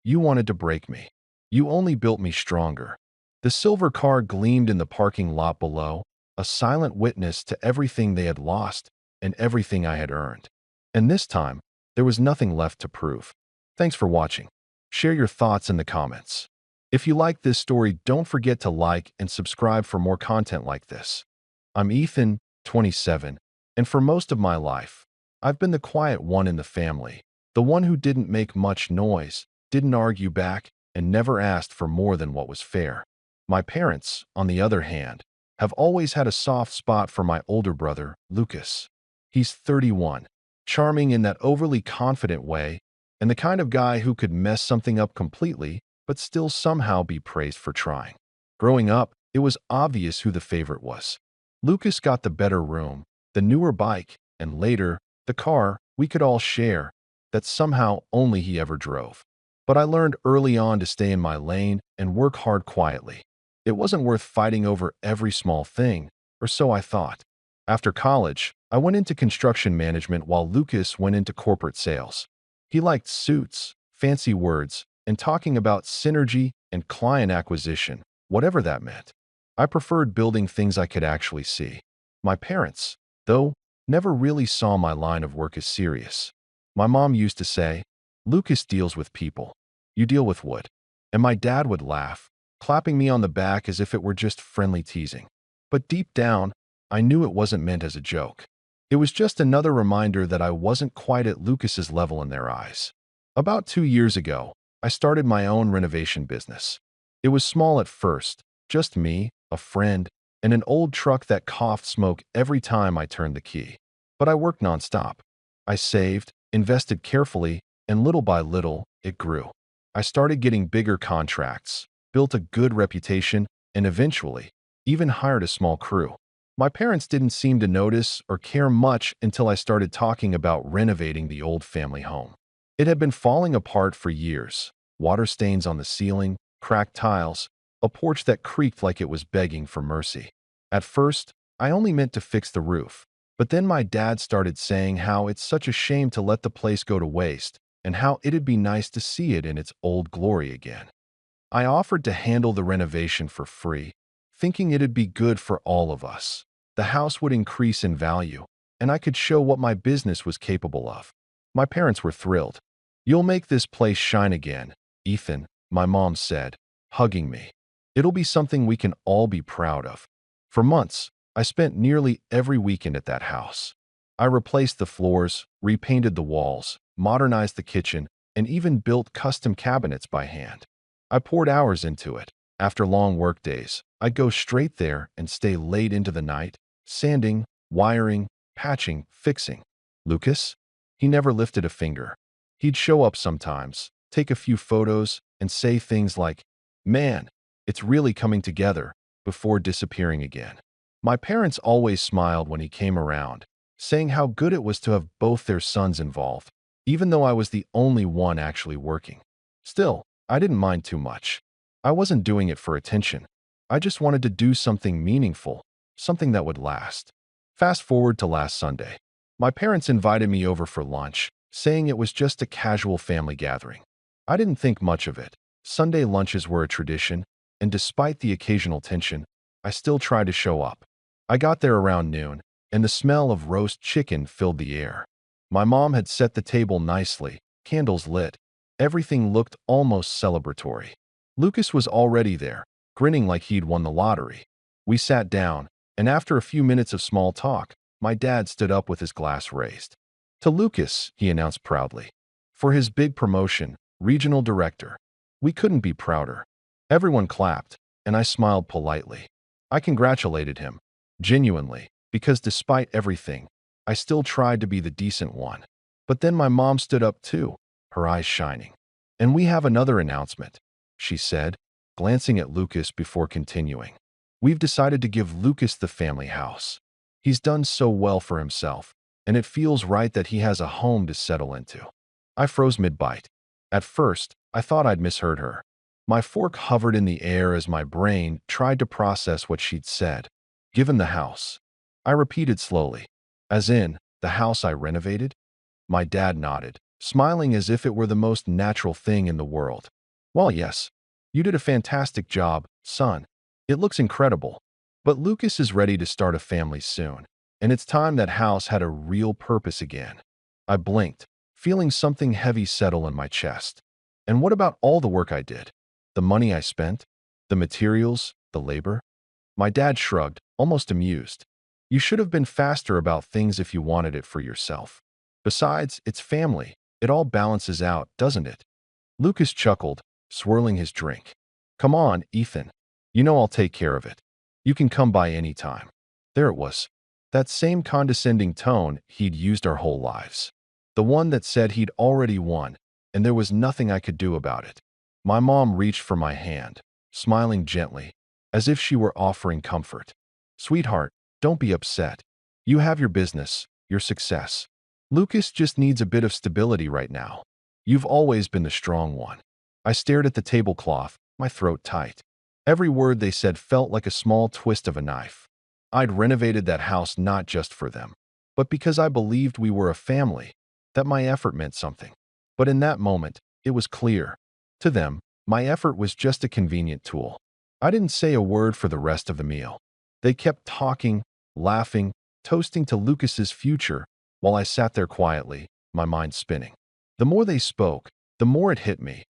"You wanted to break me. You only built me stronger." The silver car gleamed in the parking lot below, a silent witness to everything they had lost and everything I had earned. And this time, there was nothing left to prove. Thanks for watching. Share your thoughts in the comments. If you like this story, don't forget to like and subscribe for more content like this. I'm Ethan, 27, and for most of my life, I've been the quiet one in the family, the one who didn't make much noise, didn't argue back, and never asked for more than what was fair. My parents, on the other hand, have always had a soft spot for my older brother, Lucas. He's 31, charming in that overly confident way, and the kind of guy who could mess something up completely, but still somehow be praised for trying. Growing up, it was obvious who the favorite was. Lucas got the better room, the newer bike, and later, the car we could all share, that somehow only he ever drove. But I learned early on to stay in my lane and work hard quietly. It wasn't worth fighting over every small thing, or so I thought. After college, I went into construction management while Lucas went into corporate sales. He liked suits, fancy words, and talking about synergy and client acquisition, whatever that meant. I preferred building things I could actually see. My parents, though, never really saw my line of work as serious. My mom used to say, "Lucas deals with people. You deal with wood." And my dad would laugh, clapping me on the back as if it were just friendly teasing. But deep down, I knew it wasn't meant as a joke. It was just another reminder that I wasn't quite at Lucas's level in their eyes. About 2 years ago, I started my own renovation business. It was small at first, just me, a friend, and an old truck that coughed smoke every time I turned the key. But I worked nonstop. I saved, invested carefully, and little by little, it grew. I started getting bigger contracts, built a good reputation, and eventually, even hired a small crew. My parents didn't seem to notice or care much until I started talking about renovating the old family home. It had been falling apart for years. Water stains on the ceiling, cracked tiles, a porch that creaked like it was begging for mercy. At first, I only meant to fix the roof, but then my dad started saying how it's such a shame to let the place go to waste and how it'd be nice to see it in its old glory again. I offered to handle the renovation for free, thinking it'd be good for all of us. The house would increase in value, and I could show what my business was capable of. My parents were thrilled. "You'll make this place shine again, Ethan," my mom said, hugging me. "It'll be something we can all be proud of." For months, I spent nearly every weekend at that house. I replaced the floors, repainted the walls, modernized the kitchen, and even built custom cabinets by hand. I poured hours into it. After long work days, I'd go straight there and stay late into the night, sanding, wiring, patching, fixing. Lucas? He never lifted a finger. He'd show up sometimes, take a few photos, and say things like, "Man, it's really coming together," before disappearing again. My parents always smiled when he came around, saying how good it was to have both their sons involved, even though I was the only one actually working. Still, I didn't mind too much. I wasn't doing it for attention. I just wanted to do something meaningful, something that would last. Fast forward to last Sunday. My parents invited me over for lunch, saying it was just a casual family gathering. I didn't think much of it. Sunday lunches were a tradition, and despite the occasional tension, I still tried to show up. I got there around noon, and the smell of roast chicken filled the air. My mom had set the table nicely, candles lit. Everything looked almost celebratory. Lucas was already there, grinning like he'd won the lottery. We sat down, and after a few minutes of small talk, my dad stood up with his glass raised. "To Lucas," he announced proudly. "For his big promotion, regional director." We couldn't be prouder. Everyone clapped, and I smiled politely. I congratulated him, genuinely, because despite everything, I still tried to be the decent one. But then my mom stood up too, her eyes shining. "And we have another announcement," she said, glancing at Lucas before continuing. "We've decided to give Lucas the family house. He's done so well for himself, and it feels right that he has a home to settle into." I froze mid-bite. At first, I thought I'd misheard her. My fork hovered in the air as my brain tried to process what she'd said. "Given the house." I repeated slowly. "As in, the house I renovated?" My dad nodded, smiling as if it were the most natural thing in the world. "Well, yes. You did a fantastic job, son. It looks incredible. But Lucas is ready to start a family soon, and it's time that house had a real purpose again." I blinked, feeling something heavy settle in my chest. "And what about all the work I did? The money I spent? The materials? The labor?" My dad shrugged, almost amused. "You should have been faster about things if you wanted it for yourself. Besides, it's family. It all balances out, doesn't it?" Lucas chuckled, swirling his drink. "Come on, Ethan. You know I'll take care of it. You can come by any time." There it was. That same condescending tone he'd used our whole lives. The one that said he'd already won, and there was nothing I could do about it. My mom reached for my hand, smiling gently, as if she were offering comfort. "Sweetheart, don't be upset. You have your business, your success. Lucas just needs a bit of stability right now. You've always been the strong one." I stared at the tablecloth, my throat tight. Every word they said felt like a small twist of a knife. I'd renovated that house not just for them, but because I believed we were a family, that my effort meant something. But in that moment, it was clear. To them, my effort was just a convenient tool. I didn't say a word for the rest of the meal. They kept talking, laughing, toasting to Lucas's future, while I sat there quietly, my mind spinning. The more they spoke, the more it hit me.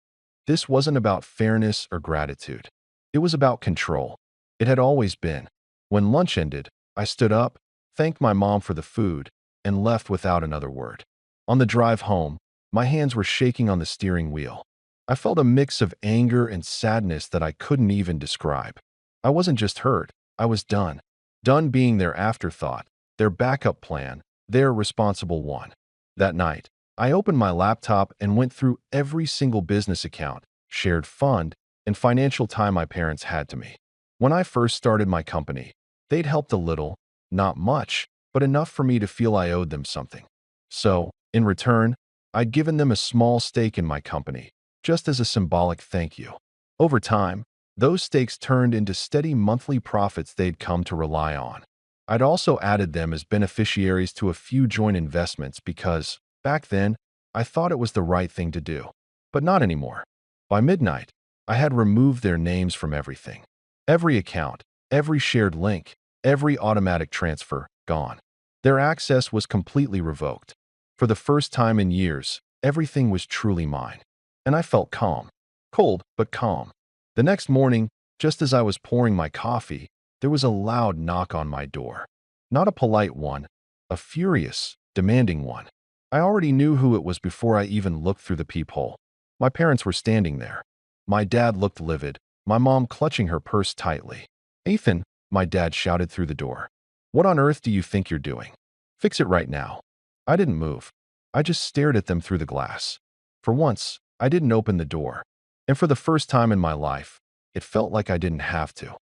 This wasn't about fairness or gratitude. It was about control. It had always been. When lunch ended, I stood up, thanked my mom for the food, and left without another word. On the drive home, my hands were shaking on the steering wheel. I felt a mix of anger and sadness that I couldn't even describe. I wasn't just hurt, I was done. Done being their afterthought, their backup plan, their responsible one. That night, I opened my laptop and went through every single business account, shared fund, and financial tie my parents had to me. When I first started my company, they'd helped a little, not much, but enough for me to feel I owed them something. So, in return, I'd given them a small stake in my company, just as a symbolic thank you. Over time, those stakes turned into steady monthly profits they'd come to rely on. I'd also added them as beneficiaries to a few joint investments because, back then, I thought it was the right thing to do. But not anymore. By midnight, I had removed their names from everything. Every account, every shared link, every automatic transfer, gone. Their access was completely revoked. For the first time in years, everything was truly mine. And I felt calm. Cold, but calm. The next morning, just as I was pouring my coffee, there was a loud knock on my door. Not a polite one, a furious, demanding one. I already knew who it was before I even looked through the peephole. My parents were standing there. My dad looked livid, my mom clutching her purse tightly. "Ethan," my dad shouted through the door. "What on earth do you think you're doing? Fix it right now." I didn't move. I just stared at them through the glass. For once, I didn't open the door. And for the first time in my life, it felt like I didn't have to.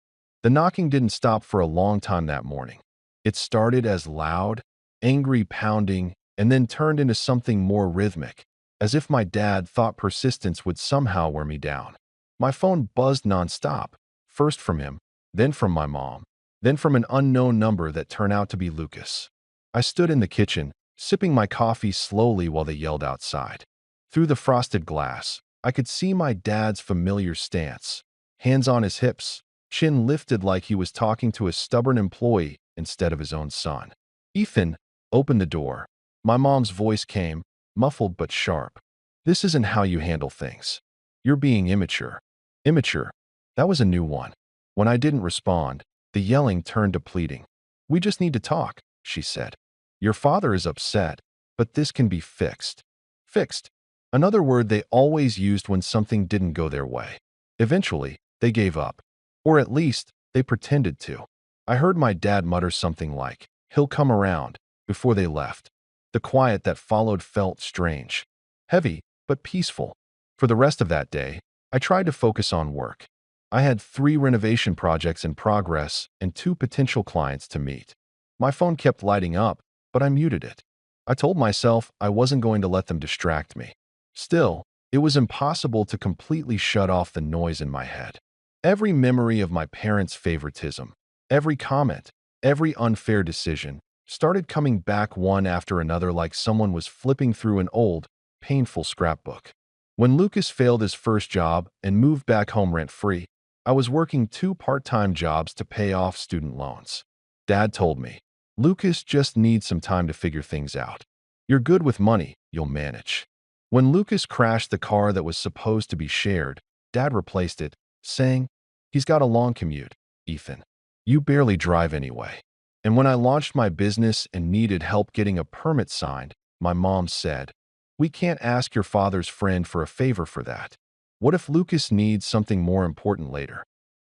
The knocking didn't stop for a long time that morning. It started as loud, angry pounding, and then turned into something more rhythmic, as if my dad thought persistence would somehow wear me down. My phone buzzed nonstop, first from him, then from my mom, then from an unknown number that turned out to be Lucas. I stood in the kitchen, sipping my coffee slowly while they yelled outside. Through the frosted glass, I could see my dad's familiar stance, hands on his hips, chin lifted like he was talking to a stubborn employee instead of his own son. "Ethan, open the door." My mom's voice came, muffled but sharp. "This isn't how you handle things. You're being immature." Immature. That was a new one. When I didn't respond, the yelling turned to pleading. "We just need to talk," she said. "Your father is upset, but this can be fixed." Fixed. Another word they always used when something didn't go their way. Eventually, they gave up. Or at least, they pretended to. I heard my dad mutter something like, "He'll come around," before they left. The quiet that followed felt strange. Heavy, but peaceful. For the rest of that day, I tried to focus on work. I had 3 renovation projects in progress and 2 potential clients to meet. My phone kept lighting up, but I muted it. I told myself I wasn't going to let them distract me. Still, it was impossible to completely shut off the noise in my head. Every memory of my parents' favoritism, every comment, every unfair decision, started coming back one after another like someone was flipping through an old, painful scrapbook. When Lucas failed his first job and moved back home rent-free, I was working 2 part-time jobs to pay off student loans. Dad told me, "Lucas just needs some time to figure things out. You're good with money, you'll manage." When Lucas crashed the car that was supposed to be shared, Dad replaced it, saying, "He's got a long commute, Ethan. You barely drive anyway." And when I launched my business and needed help getting a permit signed, my mom said, "We can't ask your father's friend for a favor for that. What if Lucas needs something more important later?"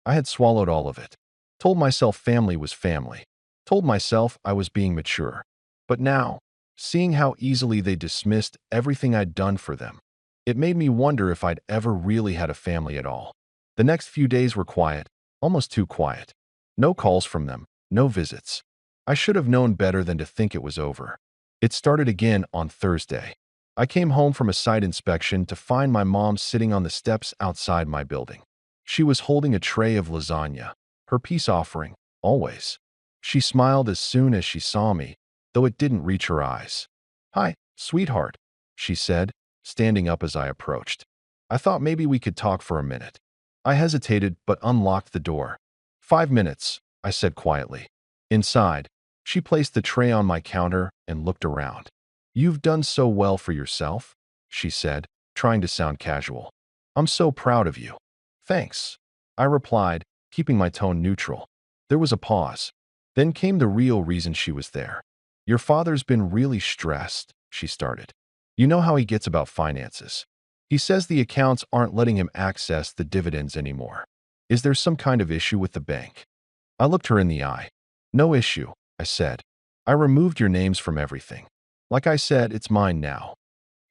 I had swallowed all of it. Told myself family was family. Told myself I was being mature. But now, seeing how easily they dismissed everything I'd done for them, it made me wonder if I'd ever really had a family at all. The next few days were quiet, almost too quiet. No calls from them, no visits. I should have known better than to think it was over. It started again on Thursday. I came home from a site inspection to find my mom sitting on the steps outside my building. She was holding a tray of lasagna, her peace offering, always. She smiled as soon as she saw me, though it didn't reach her eyes. "Hi, sweetheart," she said, standing up as I approached. "I thought maybe we could talk for a minute." I hesitated but unlocked the door. "5 minutes," I said quietly. Inside, she placed the tray on my counter and looked around. "You've done so well for yourself," she said, trying to sound casual. "I'm so proud of you." "Thanks," I replied, keeping my tone neutral. There was a pause. Then came the real reason she was there. "Your father's been really stressed," she started. "You know how he gets about finances. He says the accounts aren't letting him access the dividends anymore. Is there some kind of issue with the bank?" I looked her in the eye. "No issue," I said. "I removed your names from everything. Like I said, it's mine now."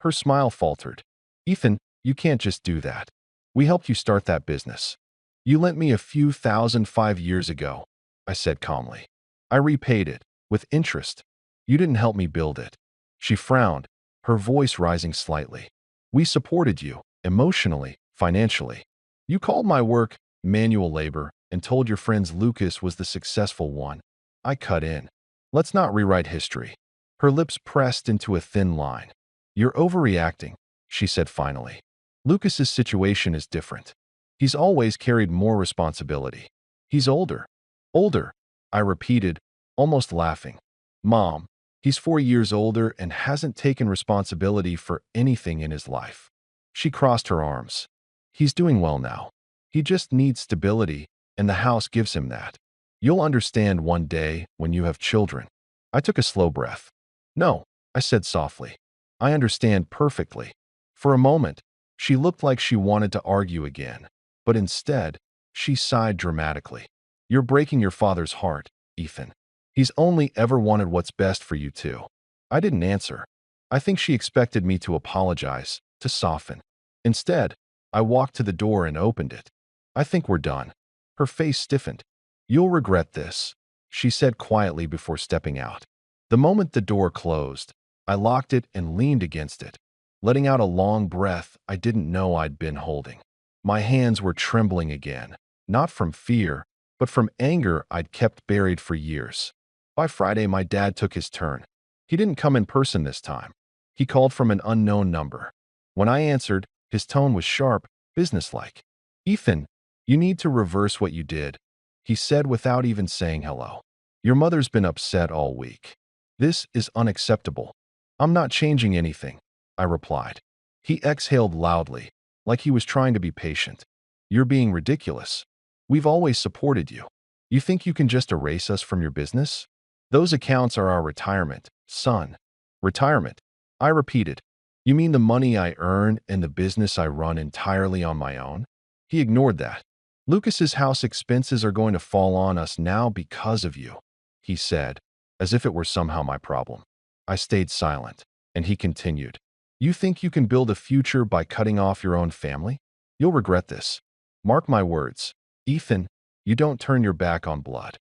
Her smile faltered. "Ethan, you can't just do that. We helped you start that business. You lent me a few thousand 5 years ago," I said calmly. "I repaid it, with interest. You didn't help me build it." She frowned, her voice rising slightly. "We supported you, emotionally, financially. You called my work manual labor and told your friends Lucas was the successful one." I cut in. "Let's not rewrite history." Her lips pressed into a thin line. "You're overreacting," she said finally. "Lucas's situation is different. He's always carried more responsibility. He's older." "Older," I repeated, almost laughing. "Mom, he's 4 years older and hasn't taken responsibility for anything in his life." She crossed her arms. "He's doing well now. He just needs stability, and the house gives him that. You'll understand one day when you have children." I took a slow breath. "No," I said softly. "I understand perfectly." For a moment, she looked like she wanted to argue again, but instead, she sighed dramatically. "You're breaking your father's heart, Ethan. He's only ever wanted what's best for you too." I didn't answer. I think she expected me to apologize, to soften. Instead, I walked to the door and opened it. "I think we're done." Her face stiffened. "You'll regret this," she said quietly before stepping out. The moment the door closed, I locked it and leaned against it, letting out a long breath I didn't know I'd been holding. My hands were trembling again, not from fear, but from anger I'd kept buried for years. By Friday, my dad took his turn. He didn't come in person this time. He called from an unknown number. When I answered, his tone was sharp, businesslike. "Ethan, you need to reverse what you did," he said without even saying hello. "Your mother's been upset all week. This is unacceptable." "I'm not changing anything," I replied. He exhaled loudly, like he was trying to be patient. "You're being ridiculous. We've always supported you. You think you can just erase us from your business? Those accounts are our retirement, son." "Retirement?" I repeated. "You mean the money I earn and the business I run entirely on my own?" He ignored that. "Lucas's house expenses are going to fall on us now because of you," he said, as if it were somehow my problem. I stayed silent, and he continued. "You think you can build a future by cutting off your own family? You'll regret this. Mark my words. Ethan, you don't turn your back on blood."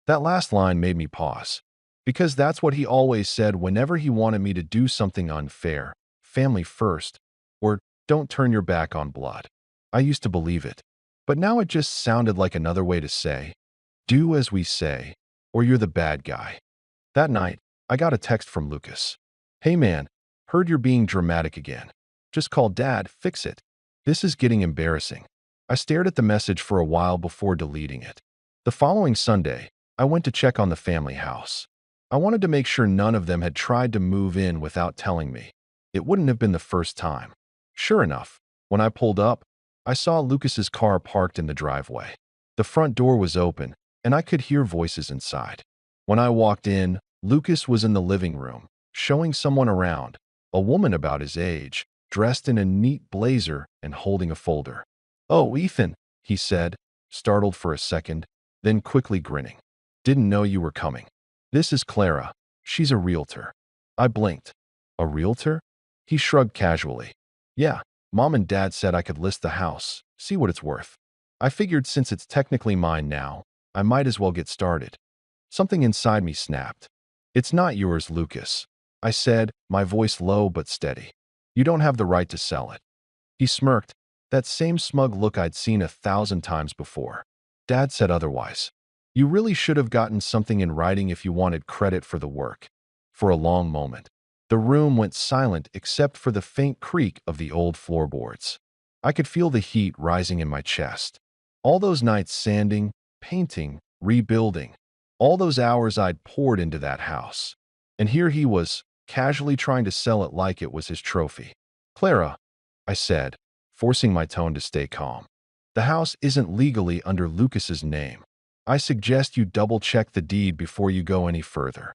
That last line made me pause, because that's what he always said whenever he wanted me to do something unfair: family first, or don't turn your back on blood. I used to believe it, but now it just sounded like another way to say, do as we say, or you're the bad guy. That night, I got a text from Lucas. "Hey man, heard you're being dramatic again. Just call Dad, fix it. This is getting embarrassing." I stared at the message for a while before deleting it. The following Sunday, I went to check on the family house. I wanted to make sure none of them had tried to move in without telling me. It wouldn't have been the first time. Sure enough, when I pulled up, I saw Lucas's car parked in the driveway. The front door was open, and I could hear voices inside. When I walked in, Lucas was in the living room, showing someone around, a woman about his age, dressed in a neat blazer and holding a folder. "Oh, Ethan," he said, startled for a second, then quickly grinning. "Didn't know you were coming. This is Clara. She's a realtor." I blinked. "A realtor?" He shrugged casually. "Yeah, Mom and Dad said I could list the house, see what it's worth. I figured since it's technically mine now, I might as well get started." Something inside me snapped. "It's not yours, Lucas," I said, my voice low but steady. "You don't have the right to sell it." He smirked, that same smug look I'd seen 1,000 times before. "Dad said otherwise. You really should have gotten something in writing if you wanted credit for the work." For a long moment, the room went silent except for the faint creak of the old floorboards. I could feel the heat rising in my chest. All those nights sanding, painting, rebuilding, all those hours I'd poured into that house. And here he was, casually trying to sell it like it was his trophy. "Clara," I said, forcing my tone to stay calm. "The house isn't legally under Lucas's name. I suggest you double-check the deed before you go any further."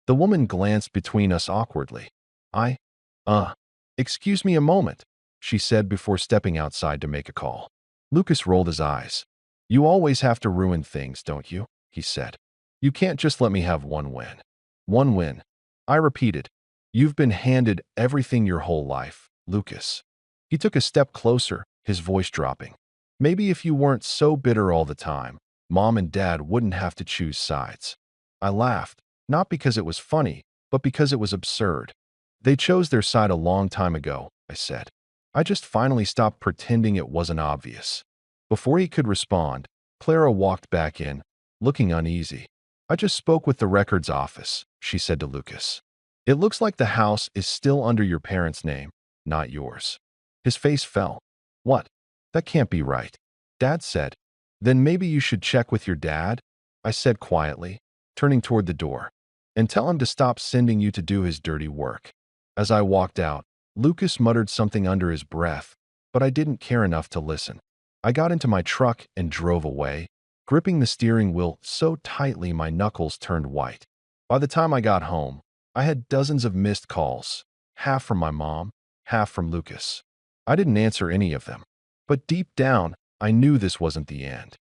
The woman glanced between us awkwardly. "Uh, excuse me a moment," she said before stepping outside to make a call. Lucas rolled his eyes. "You always have to ruin things, don't you?" he said. "You can't just let me have one win." "One win," I repeated. "You've been handed everything your whole life, Lucas." He took a step closer, his voice dropping. "Maybe if you weren't so bitter all the time, Mom and Dad wouldn't have to choose sides." I laughed, not because it was funny, but because it was absurd. "They chose their side a long time ago," I said. "I just finally stopped pretending it wasn't obvious." Before he could respond, Clara walked back in, looking uneasy. "I just spoke with the records office," she said to Lucas. "It looks like the house is still under your parents' name, not yours." His face fell. "What? That can't be right," Dad said. "Then maybe you should check with your dad," I said quietly, turning toward the door, "and tell him to stop sending you to do his dirty work." As I walked out, Lucas muttered something under his breath, but I didn't care enough to listen. I got into my truck and drove away, gripping the steering wheel so tightly my knuckles turned white. By the time I got home, I had dozens of missed calls, half from my mom, half from Lucas. I didn't answer any of them, but deep down, I knew this wasn't the end.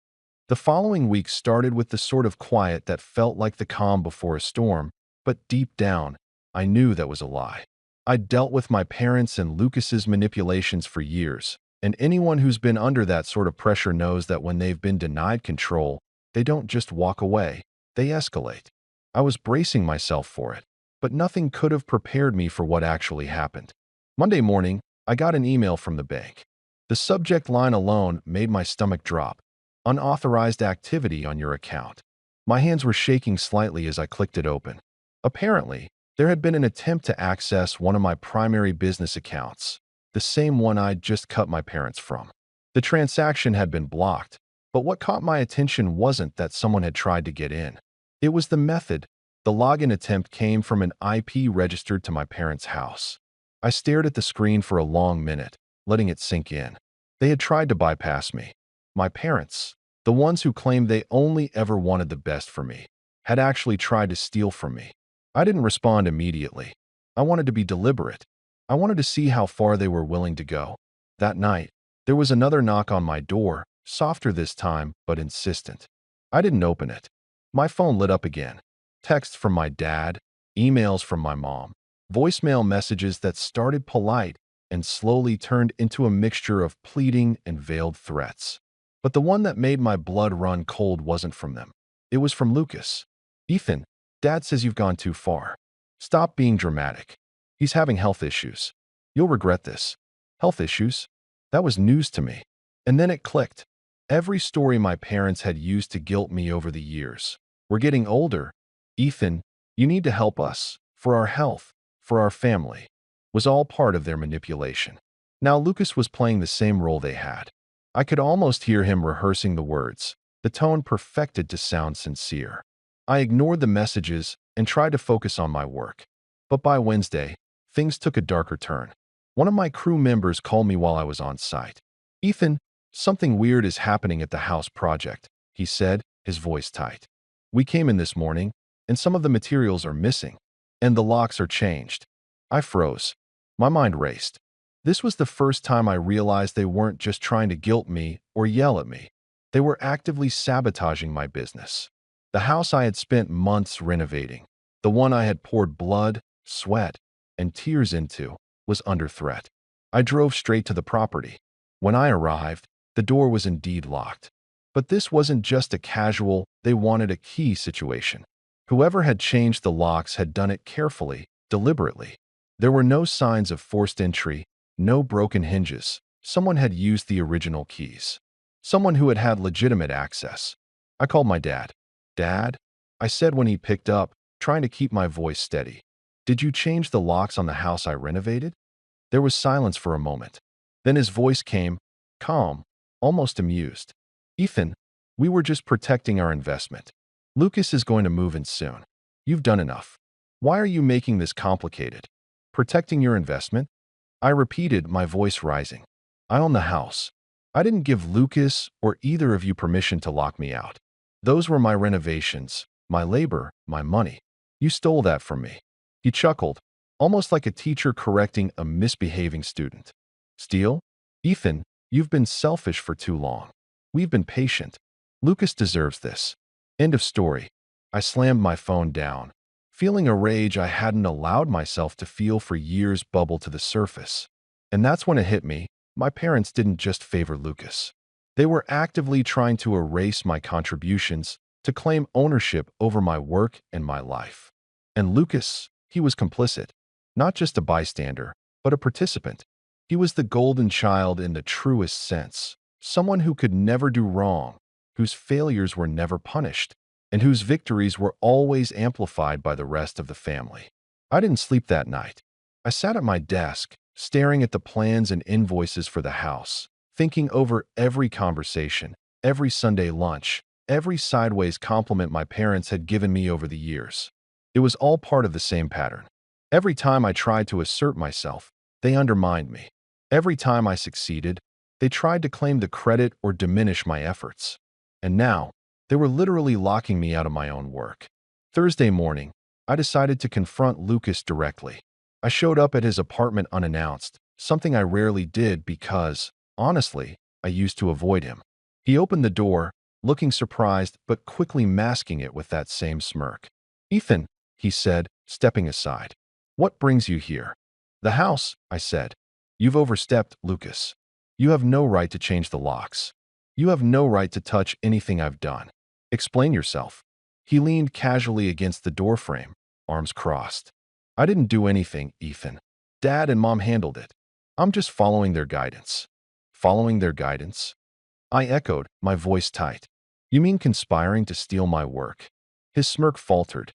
The following week started with the sort of quiet that felt like the calm before a storm, but deep down, I knew that was a lie. I'd dealt with my parents and Lucas's manipulations for years, and anyone who's been under that sort of pressure knows that when they've been denied control, they don't just walk away, they escalate. I was bracing myself for it, but nothing could have prepared me for what actually happened. Monday morning, I got an email from the bank. The subject line alone made my stomach drop. "Unauthorized activity on your account." My hands were shaking slightly as I clicked it open. Apparently, there had been an attempt to access one of my primary business accounts, the same one I'd just cut my parents from. The transaction had been blocked, but what caught my attention wasn't that someone had tried to get in. It was the method. The login attempt came from an IP registered to my parents' house. I stared at the screen for a long minute, letting it sink in. They had tried to bypass me. My parents, the ones who claimed they only ever wanted the best for me, had actually tried to steal from me. I didn't respond immediately. I wanted to be deliberate. I wanted to see how far they were willing to go. That night, there was another knock on my door, softer this time, but insistent. I didn't open it. My phone lit up again. Texts from my dad, emails from my mom, voicemail messages that started polite and slowly turned into a mixture of pleading and veiled threats. But the one that made my blood run cold wasn't from them. It was from Lucas. "Ethan, Dad says you've gone too far. Stop being dramatic. He's having health issues. You'll regret this." Health issues? That was news to me. And then it clicked. Every story my parents had used to guilt me over the years. "We're getting older. Ethan, you need to help us, for our health, for our family," was all part of their manipulation. Now Lucas was playing the same role they had. I could almost hear him rehearsing the words, the tone perfected to sound sincere. I ignored the messages and tried to focus on my work. But by Wednesday, things took a darker turn. One of my crew members called me while I was on site. "Ethan, something weird is happening at the house project," he said, his voice tight. "We came in this morning, and some of the materials are missing, and the locks are changed." I froze. My mind raced. This was the first time I realized they weren't just trying to guilt me or yell at me. They were actively sabotaging my business. The house I had spent months renovating, the one I had poured blood, sweat, and tears into, was under threat. I drove straight to the property. When I arrived, the door was indeed locked. But this wasn't just a casual, they wanted a key situation. Whoever had changed the locks had done it carefully, deliberately. There were no signs of forced entry, no broken hinges. Someone had used the original keys. Someone who had had legitimate access. I called my dad. "Dad?" I said when he picked up, trying to keep my voice steady. Did you change the locks on the house I renovated? There was silence for a moment. Then his voice came, calm, almost amused. Ethan, we were just protecting our investment. Lucas is going to move in soon. You've done enough. Why are you making this complicated? Protecting your investment? I repeated, my voice rising. I own the house. I didn't give Lucas or either of you permission to lock me out. Those were my renovations, my labor, my money. You stole that from me. He chuckled, almost like a teacher correcting a misbehaving student. Steal? Ethan, you've been selfish for too long. We've been patient. Lucas deserves this. End of story. I slammed my phone down, feeling a rage I hadn't allowed myself to feel for years bubble to the surface. And that's when it hit me. My parents didn't just favor Lucas. They were actively trying to erase my contributions, to claim ownership over my work and my life. And Lucas, he was complicit. Not just a bystander, but a participant. He was the golden child in the truest sense, someone who could never do wrong, whose failures were never punished, and whose victories were always amplified by the rest of the family. I didn't sleep that night. I sat at my desk, staring at the plans and invoices for the house, thinking over every conversation, every Sunday lunch, every sideways compliment my parents had given me over the years. It was all part of the same pattern. Every time I tried to assert myself, they undermined me. Every time I succeeded, they tried to claim the credit or diminish my efforts. And now, they were literally locking me out of my own work. Thursday morning, I decided to confront Lucas directly. I showed up at his apartment unannounced, something I rarely did because, honestly, I used to avoid him. He opened the door, looking surprised but quickly masking it with that same smirk. Ethan, he said, stepping aside. What brings you here? The house, I said. You've overstepped, Lucas. You have no right to change the locks. You have no right to touch anything I've done. Explain yourself. He leaned casually against the doorframe, arms crossed. I didn't do anything, Ethan. Dad and Mom handled it. I'm just following their guidance. Following their guidance? I echoed, my voice tight. You mean conspiring to steal my work? His smirk faltered.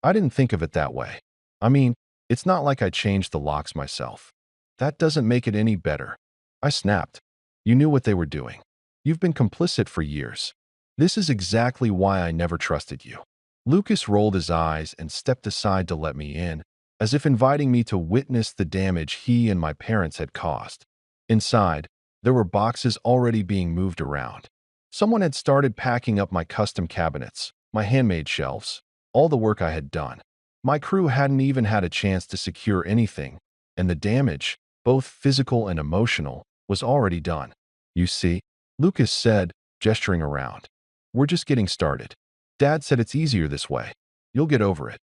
I didn't think of it that way. I mean, it's not like I changed the locks myself. That doesn't make it any better. I snapped. You knew what they were doing. You've been complicit for years. This is exactly why I never trusted you. Lucas rolled his eyes and stepped aside to let me in, as if inviting me to witness the damage he and my parents had caused. Inside, there were boxes already being moved around. Someone had started packing up my custom cabinets, my handmade shelves, all the work I had done. My crew hadn't even had a chance to secure anything, and the damage, both physical and emotional, was already done. You see, Lucas said, gesturing around. We're just getting started. Dad said it's easier this way. You'll get over it.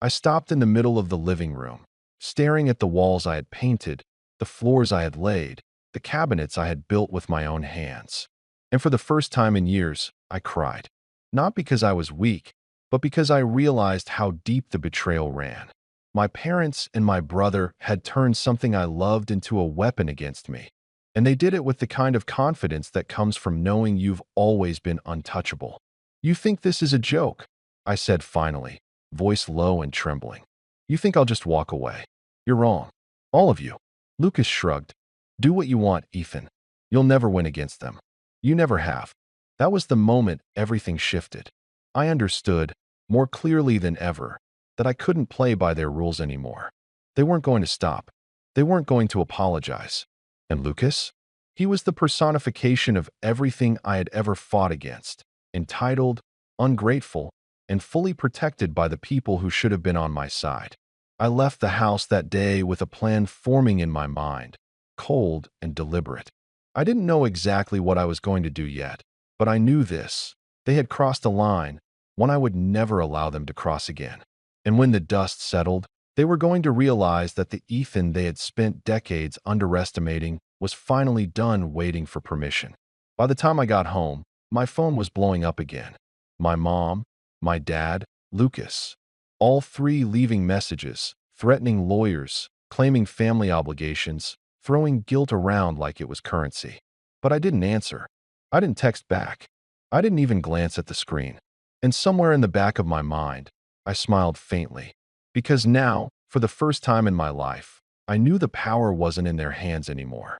I stopped in the middle of the living room, staring at the walls I had painted, the floors I had laid, the cabinets I had built with my own hands. And for the first time in years, I cried. Not because I was weak, but because I realized how deep the betrayal ran. My parents and my brother had turned something I loved into a weapon against me. And they did it with the kind of confidence that comes from knowing you've always been untouchable. You think this is a joke? I said finally, voice low and trembling. You think I'll just walk away? You're wrong. All of you. Lucas shrugged. Do what you want, Ethan. You'll never win against them. You never have. That was the moment everything shifted. I understood, more clearly than ever, that I couldn't play by their rules anymore. They weren't going to stop. They weren't going to apologize. And Lucas? He was the personification of everything I had ever fought against, entitled, ungrateful, and fully protected by the people who should have been on my side. I left the house that day with a plan forming in my mind, cold and deliberate. I didn't know exactly what I was going to do yet, but I knew this. They had crossed a line, one I would never allow them to cross again. And when the dust settled, they were going to realize that the Ethan they had spent decades underestimating was finally done waiting for permission. By the time I got home, my phone was blowing up again. My mom, my dad, Lucas, all three leaving messages, threatening lawyers, claiming family obligations, throwing guilt around like it was currency. But I didn't answer. I didn't text back. I didn't even glance at the screen. And somewhere in the back of my mind, I smiled faintly, Because now, for the first time in my life, I knew the power wasn't in their hands anymore.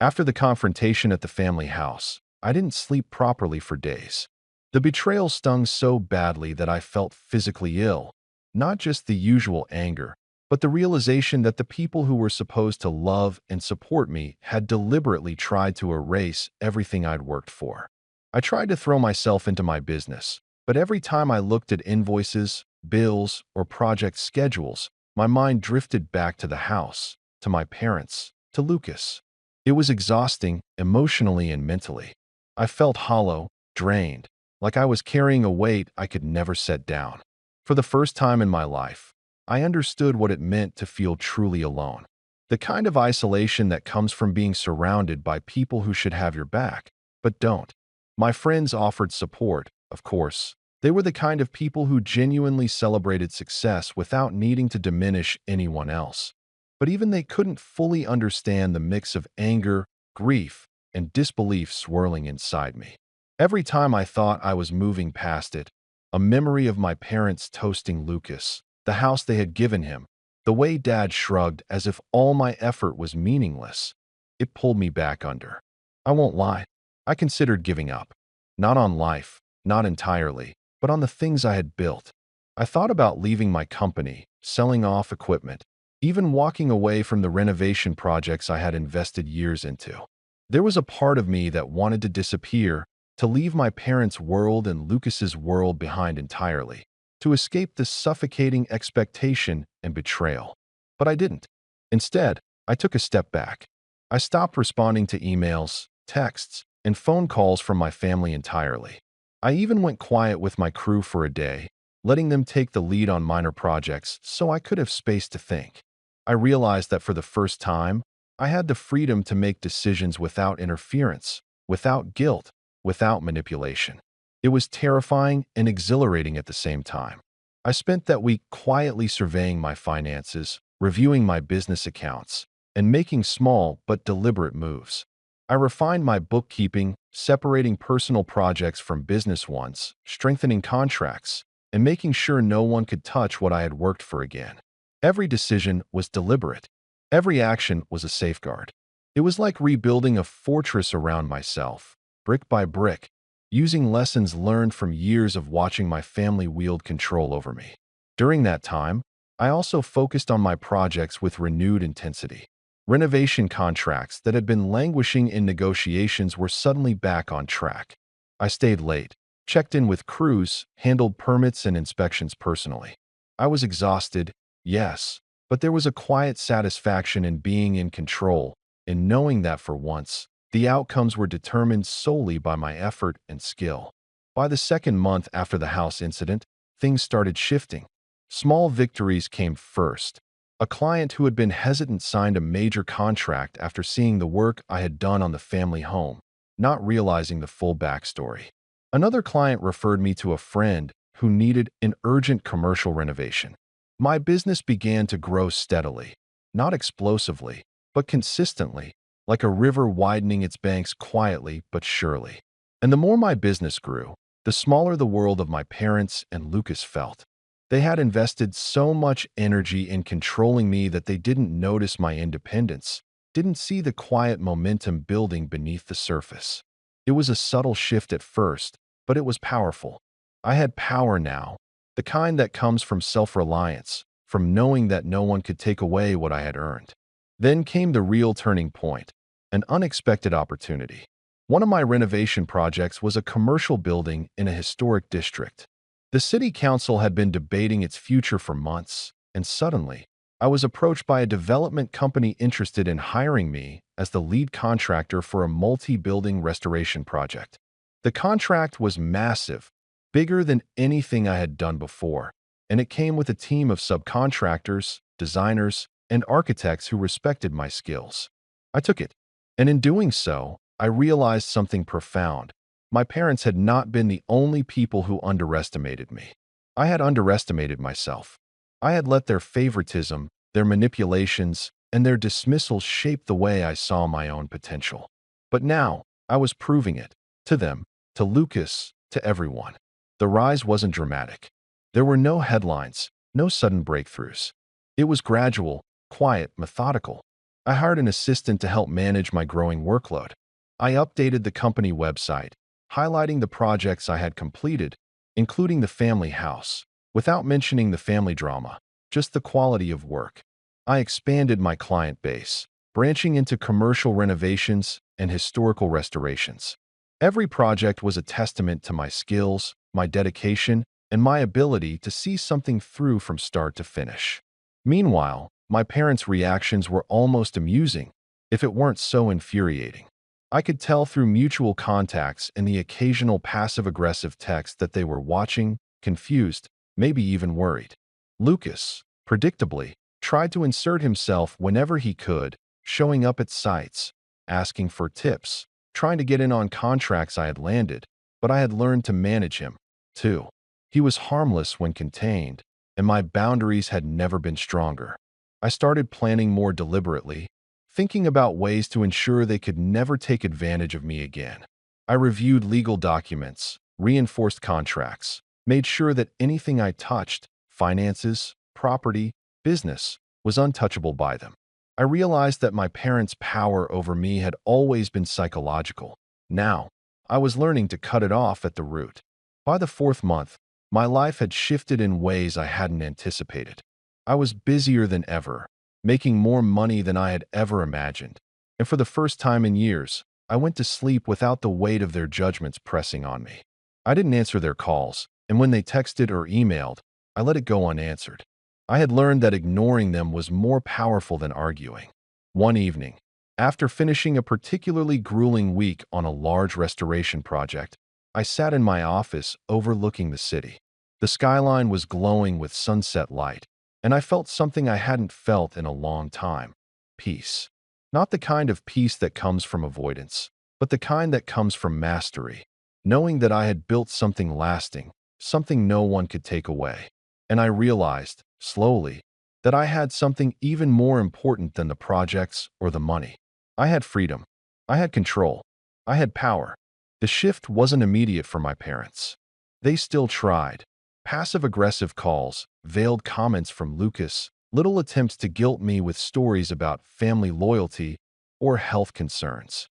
After the confrontation at the family house, I didn't sleep properly for days. The betrayal stung so badly that I felt physically ill, not just the usual anger, but the realization that the people who were supposed to love and support me had deliberately tried to erase everything I'd worked for. I tried to throw myself into my business, but every time I looked at invoices, bills, or project schedules, my mind drifted back to the house, to my parents, to Lucas. It was exhausting, emotionally and mentally. I felt hollow, drained, like I was carrying a weight I could never set down. For the first time in my life, I understood what it meant to feel truly alone. The kind of isolation that comes from being surrounded by people who should have your back, but don't. My friends offered support, of course. They were the kind of people who genuinely celebrated success without needing to diminish anyone else. But even they couldn't fully understand the mix of anger, grief, and disbelief swirling inside me. Every time I thought I was moving past it, a memory of my parents toasting Lucas, the house they had given him, the way Dad shrugged as if all my effort was meaningless, it pulled me back under. I won't lie, I considered giving up. Not on life, not entirely, but on the things I had built. I thought about leaving my company, selling off equipment, even walking away from the renovation projects I had invested years into. There was a part of me that wanted to disappear, to leave my parents' world and Lucas's world behind entirely, to escape the suffocating expectation and betrayal. But I didn't. Instead, I took a step back. I stopped responding to emails, texts, and phone calls from my family entirely. I even went quiet with my crew for a day, letting them take the lead on minor projects so I could have space to think. I realized that for the first time, I had the freedom to make decisions without interference, without guilt, without manipulation. It was terrifying and exhilarating at the same time. I spent that week quietly surveying my finances, reviewing my business accounts, and making small but deliberate moves. I refined my bookkeeping, separating personal projects from business ones, strengthening contracts, and making sure no one could touch what I had worked for again. Every decision was deliberate. Every action was a safeguard. It was like rebuilding a fortress around myself, brick by brick, using lessons learned from years of watching my family wield control over me. During that time, I also focused on my projects with renewed intensity. Renovation contracts that had been languishing in negotiations were suddenly back on track. I stayed late, checked in with crews, handled permits and inspections personally. I was exhausted, yes, but there was a quiet satisfaction in being in control, in knowing that for once, the outcomes were determined solely by my effort and skill. By the second month after the house incident, things started shifting. Small victories came first. A client who had been hesitant signed a major contract after seeing the work I had done on the family home, not realizing the full backstory. Another client referred me to a friend who needed an urgent commercial renovation. My business began to grow steadily, not explosively, but consistently, like a river widening its banks quietly but surely. And the more my business grew, the smaller the world of my parents and Lucas felt. They had invested so much energy in controlling me that they didn't notice my independence, didn't see the quiet momentum building beneath the surface. It was a subtle shift at first, but it was powerful. I had power now, the kind that comes from self-reliance, from knowing that no one could take away what I had earned. Then came the real turning point, an unexpected opportunity. One of my renovation projects was a commercial building in a historic district. The city council had been debating its future for months, and suddenly, I was approached by a development company interested in hiring me as the lead contractor for a multi-building restoration project. The contract was massive, bigger than anything I had done before, and it came with a team of subcontractors, designers, and architects who respected my skills. I took it, and in doing so, I realized something profound. My parents had not been the only people who underestimated me. I had underestimated myself. I had let their favoritism, their manipulations, and their dismissals shape the way I saw my own potential. But now, I was proving it. To them, to Lucas, to everyone. The rise wasn't dramatic. There were no headlines, No sudden breakthroughs. It was gradual, quiet, methodical. I hired an assistant to help manage my growing workload. I updated the company website, highlighting the projects I had completed, including the family house, without mentioning the family drama, just the quality of work. I expanded my client base, branching into commercial renovations and historical restorations. Every project was a testament to my skills, my dedication, and my ability to see something through from start to finish. Meanwhile, my parents' reactions were almost amusing, if it weren't so infuriating. I could tell through mutual contacts and the occasional passive-aggressive text that they were watching, confused, maybe even worried. Lucas, predictably, tried to insert himself whenever he could, showing up at sites, asking for tips, trying to get in on contracts I had landed, but I had learned to manage him, too. He was harmless when contained, and my boundaries had never been stronger. I started planning more deliberately, thinking about ways to ensure they could never take advantage of me again. I reviewed legal documents, reinforced contracts, made sure that anything I touched, finances, property, business, was untouchable by them. I realized that my parents' power over me had always been psychological. Now, I was learning to cut it off at the root. By the 4th month, my life had shifted in ways I hadn't anticipated. I was busier than ever, making more money than I had ever imagined. And for the first time in years, I went to sleep without the weight of their judgments pressing on me. I didn't answer their calls, and when they texted or emailed, I let it go unanswered. I had learned that ignoring them was more powerful than arguing. One evening, after finishing a particularly grueling week on a large restoration project, I sat in my office overlooking the city. The skyline was glowing with sunset light, and I felt something I hadn't felt in a long time: peace. Not the kind of peace that comes from avoidance, but the kind that comes from mastery, knowing that I had built something lasting, something no one could take away. And I realized, slowly, that I had something even more important than the projects or the money. I had freedom. I had control. I had power. The shift wasn't immediate for my parents. They still tried. Passive-aggressive calls, veiled comments from Lucas, little attempts to guilt me with stories about family loyalty or health concerns.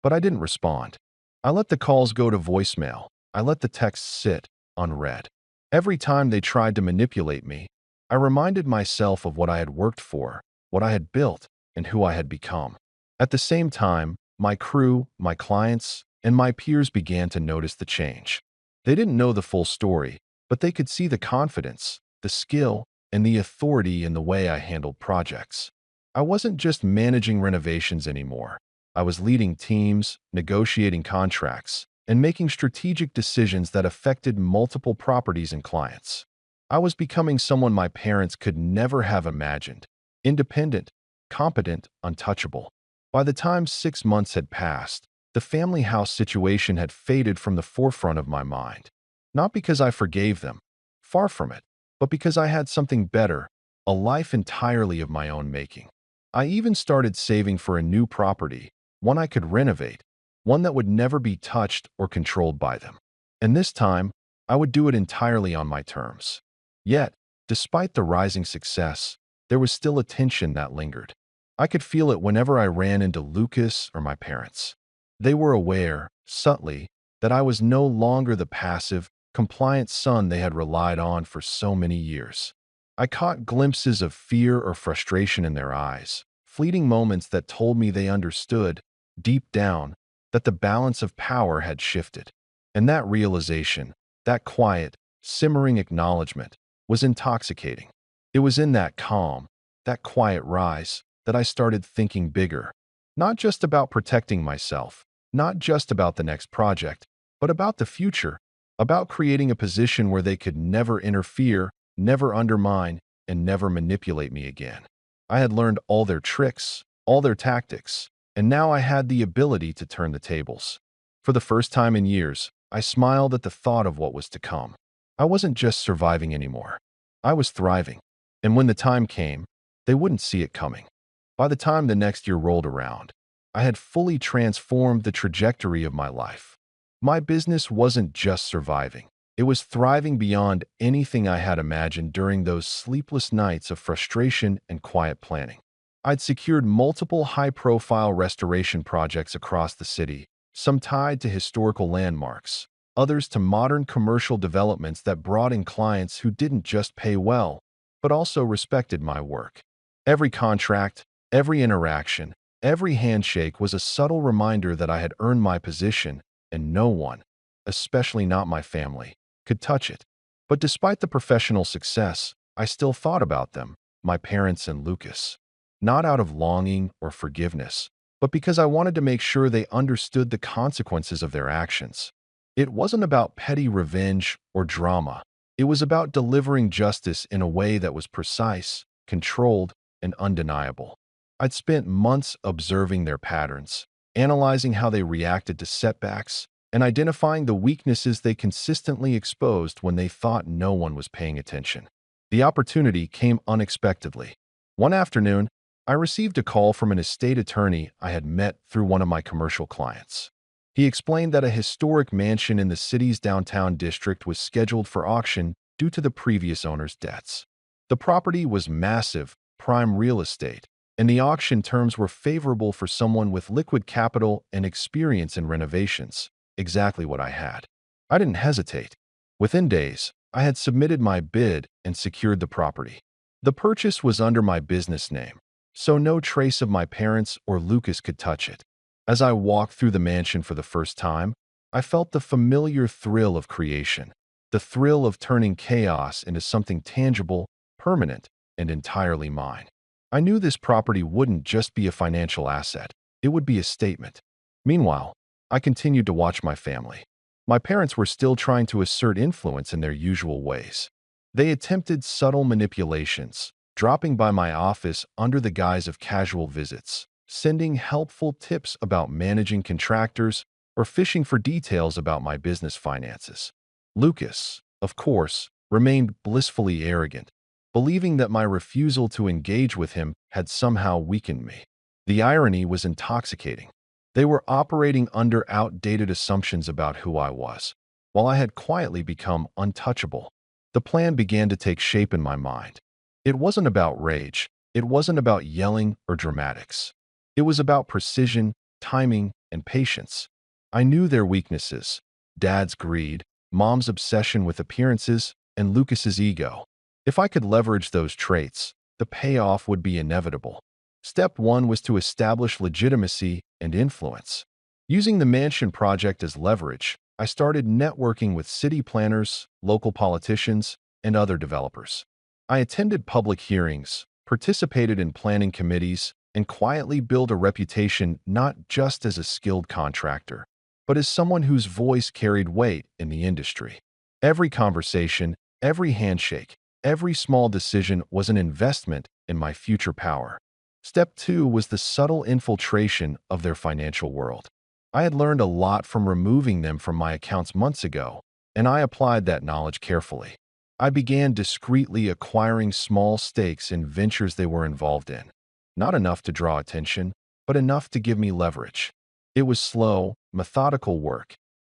But I didn't respond. I let the calls go to voicemail. I let the texts sit, unread. Every time they tried to manipulate me, I reminded myself of what I had worked for, what I had built, and who I had become. At the same time, my crew, my clients, and my peers began to notice the change. They didn't know the full story, but they could see the confidence, the skill, and the authority in the way I handled projects. I wasn't just managing renovations anymore. I was leading teams, negotiating contracts, and making strategic decisions that affected multiple properties and clients. I was becoming someone my parents could never have imagined: independent, competent, untouchable. By the time 6 months had passed, the family house situation had faded from the forefront of my mind. Not because I forgave them, far from it, but because I had something better, a life entirely of my own making. I even started saving for a new property, one I could renovate, one that would never be touched or controlled by them. And this time, I would do it entirely on my terms. Yet, despite the rising success, there was still a tension that lingered. I could feel it whenever I ran into Lucas or my parents. They were aware, subtly, that I was no longer the passive, compliant son they had relied on for so many years. I caught glimpses of fear or frustration in their eyes, fleeting moments that told me they understood, deep down, that the balance of power had shifted. And that realization, that quiet, simmering acknowledgement, was intoxicating. It was in that calm, that quiet rise, that I started thinking bigger. Not just about protecting myself, not just about the next project, but about the future, about creating a position where they could never interfere, never undermine, and never manipulate me again. I had learned all their tricks, all their tactics, and now I had the ability to turn the tables. For the first time in years, I smiled at the thought of what was to come. I wasn't just surviving anymore. I was thriving. And when the time came, they wouldn't see it coming. By the time the next year rolled around, I had fully transformed the trajectory of my life. My business wasn't just surviving. It was thriving beyond anything I had imagined during those sleepless nights of frustration and quiet planning. I'd secured multiple high-profile restoration projects across the city, some tied to historical landmarks, others to modern commercial developments that brought in clients who didn't just pay well, but also respected my work. Every contract, every interaction, every handshake was a subtle reminder that I had earned my position, and no one, especially not my family, could touch it. But despite the professional success, I still thought about them, my parents and Lucas. Not out of longing or forgiveness, but because I wanted to make sure they understood the consequences of their actions. It wasn't about petty revenge or drama. It was about delivering justice in a way that was precise, controlled, and undeniable. I'd spent months observing their patterns, analyzing how they reacted to setbacks, and identifying the weaknesses they consistently exposed when they thought no one was paying attention. The opportunity came unexpectedly. One afternoon, I received a call from an estate attorney I had met through one of my commercial clients. He explained that a historic mansion in the city's downtown district was scheduled for auction due to the previous owner's debts. The property was massive, prime real estate, and the auction terms were favorable for someone with liquid capital and experience in renovations, exactly what I had. I didn't hesitate. Within days, I had submitted my bid and secured the property. The purchase was under my business name, so no trace of my parents or Lucas could touch it. As I walked through the mansion for the first time, I felt the familiar thrill of creation, the thrill of turning chaos into something tangible, permanent, and entirely mine. I knew this property wouldn't just be a financial asset, it would be a statement. Meanwhile, I continued to watch my family. My parents were still trying to assert influence in their usual ways. They attempted subtle manipulations, dropping by my office under the guise of casual visits, sending helpful tips about managing contractors, or fishing for details about my business finances. Lucas, of course, remained blissfully arrogant, believing that my refusal to engage with him had somehow weakened me. The irony was intoxicating. They were operating under outdated assumptions about who I was, while I had quietly become untouchable. The plan began to take shape in my mind. It wasn't about rage. It wasn't about yelling or dramatics. It was about precision, timing, and patience. I knew their weaknesses: Dad's greed, Mom's obsession with appearances, and Lucas's ego. If I could leverage those traits, the payoff would be inevitable. Step one was to establish legitimacy and influence. Using the mansion project as leverage, I started networking with city planners, local politicians, and other developers. I attended public hearings, participated in planning committees, and quietly built a reputation not just as a skilled contractor, but as someone whose voice carried weight in the industry. Every conversation, every handshake, every small decision was an investment in my future power. Step two was the subtle infiltration of their financial world. I had learned a lot from removing them from my accounts months ago, and I applied that knowledge carefully. I began discreetly acquiring small stakes in ventures they were involved in. Not enough to draw attention, but enough to give me leverage. It was slow, methodical work,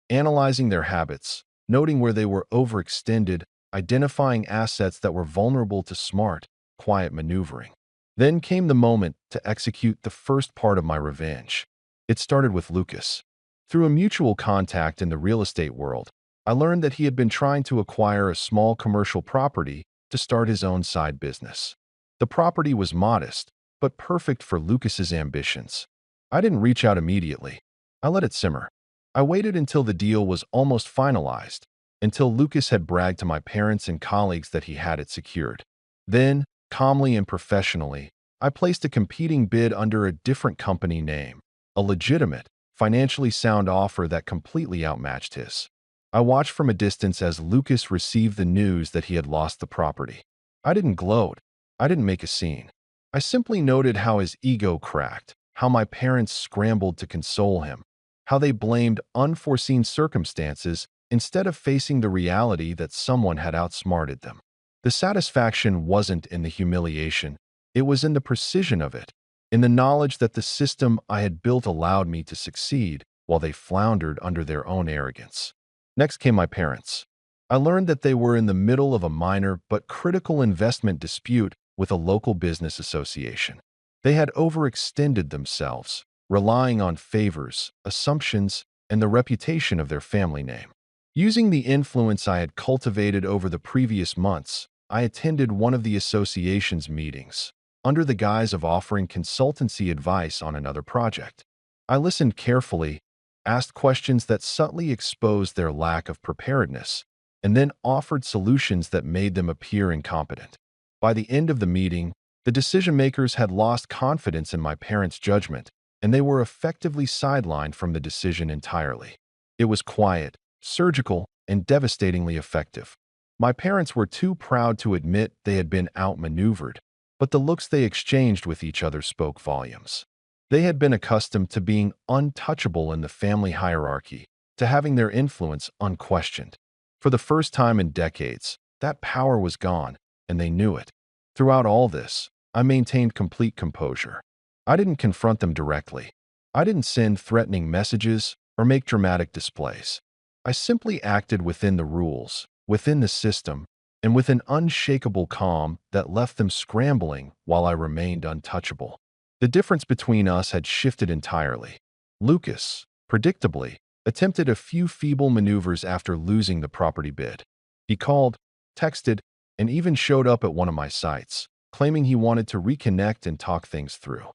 analyzing their habits, noting where they were overextended, identifying assets that were vulnerable to smart, quiet maneuvering. Then came the moment to execute the first part of my revenge. It started with Lucas. Through a mutual contact in the real estate world, I learned that he had been trying to acquire a small commercial property to start his own side business. The property was modest, but perfect for Lucas's ambitions. I didn't reach out immediately. I let it simmer. I waited until the deal was almost finalized, until Lucas had bragged to my parents and colleagues that he had it secured. Then, calmly and professionally, I placed a competing bid under a different company name, a legitimate, financially sound offer that completely outmatched his. I watched from a distance as Lucas received the news that he had lost the property. I didn't gloat. I didn't make a scene. I simply noted how his ego cracked, how my parents scrambled to console him, how they blamed unforeseen circumstances instead of facing the reality that someone had outsmarted them. The satisfaction wasn't in the humiliation, it was in the precision of it, in the knowledge that the system I had built allowed me to succeed while they floundered under their own arrogance. Next came my parents. I learned that they were in the middle of a minor but critical investment dispute with a local business association. They had overextended themselves, relying on favors, assumptions, and the reputation of their family name. Using the influence I had cultivated over the previous months, I attended one of the association's meetings, under the guise of offering consultancy advice on another project. I listened carefully, asked questions that subtly exposed their lack of preparedness, and then offered solutions that made them appear incompetent. By the end of the meeting, the decision-makers had lost confidence in my parents' judgment, and they were effectively sidelined from the decision entirely. It was quiet, surgical, and devastatingly effective. My parents were too proud to admit they had been outmaneuvered, but the looks they exchanged with each other spoke volumes. They had been accustomed to being untouchable in the family hierarchy, to having their influence unquestioned. For the first time in decades, that power was gone, and they knew it. Throughout all this, I maintained complete composure. I didn't confront them directly. I didn't send threatening messages or make dramatic displays. I simply acted within the rules, within the system, and with an unshakable calm that left them scrambling while I remained untouchable. The difference between us had shifted entirely. Lucas, predictably, attempted a few feeble maneuvers after losing the property bid. He called, texted, and even showed up at one of my sites, claiming he wanted to reconnect and talk things through.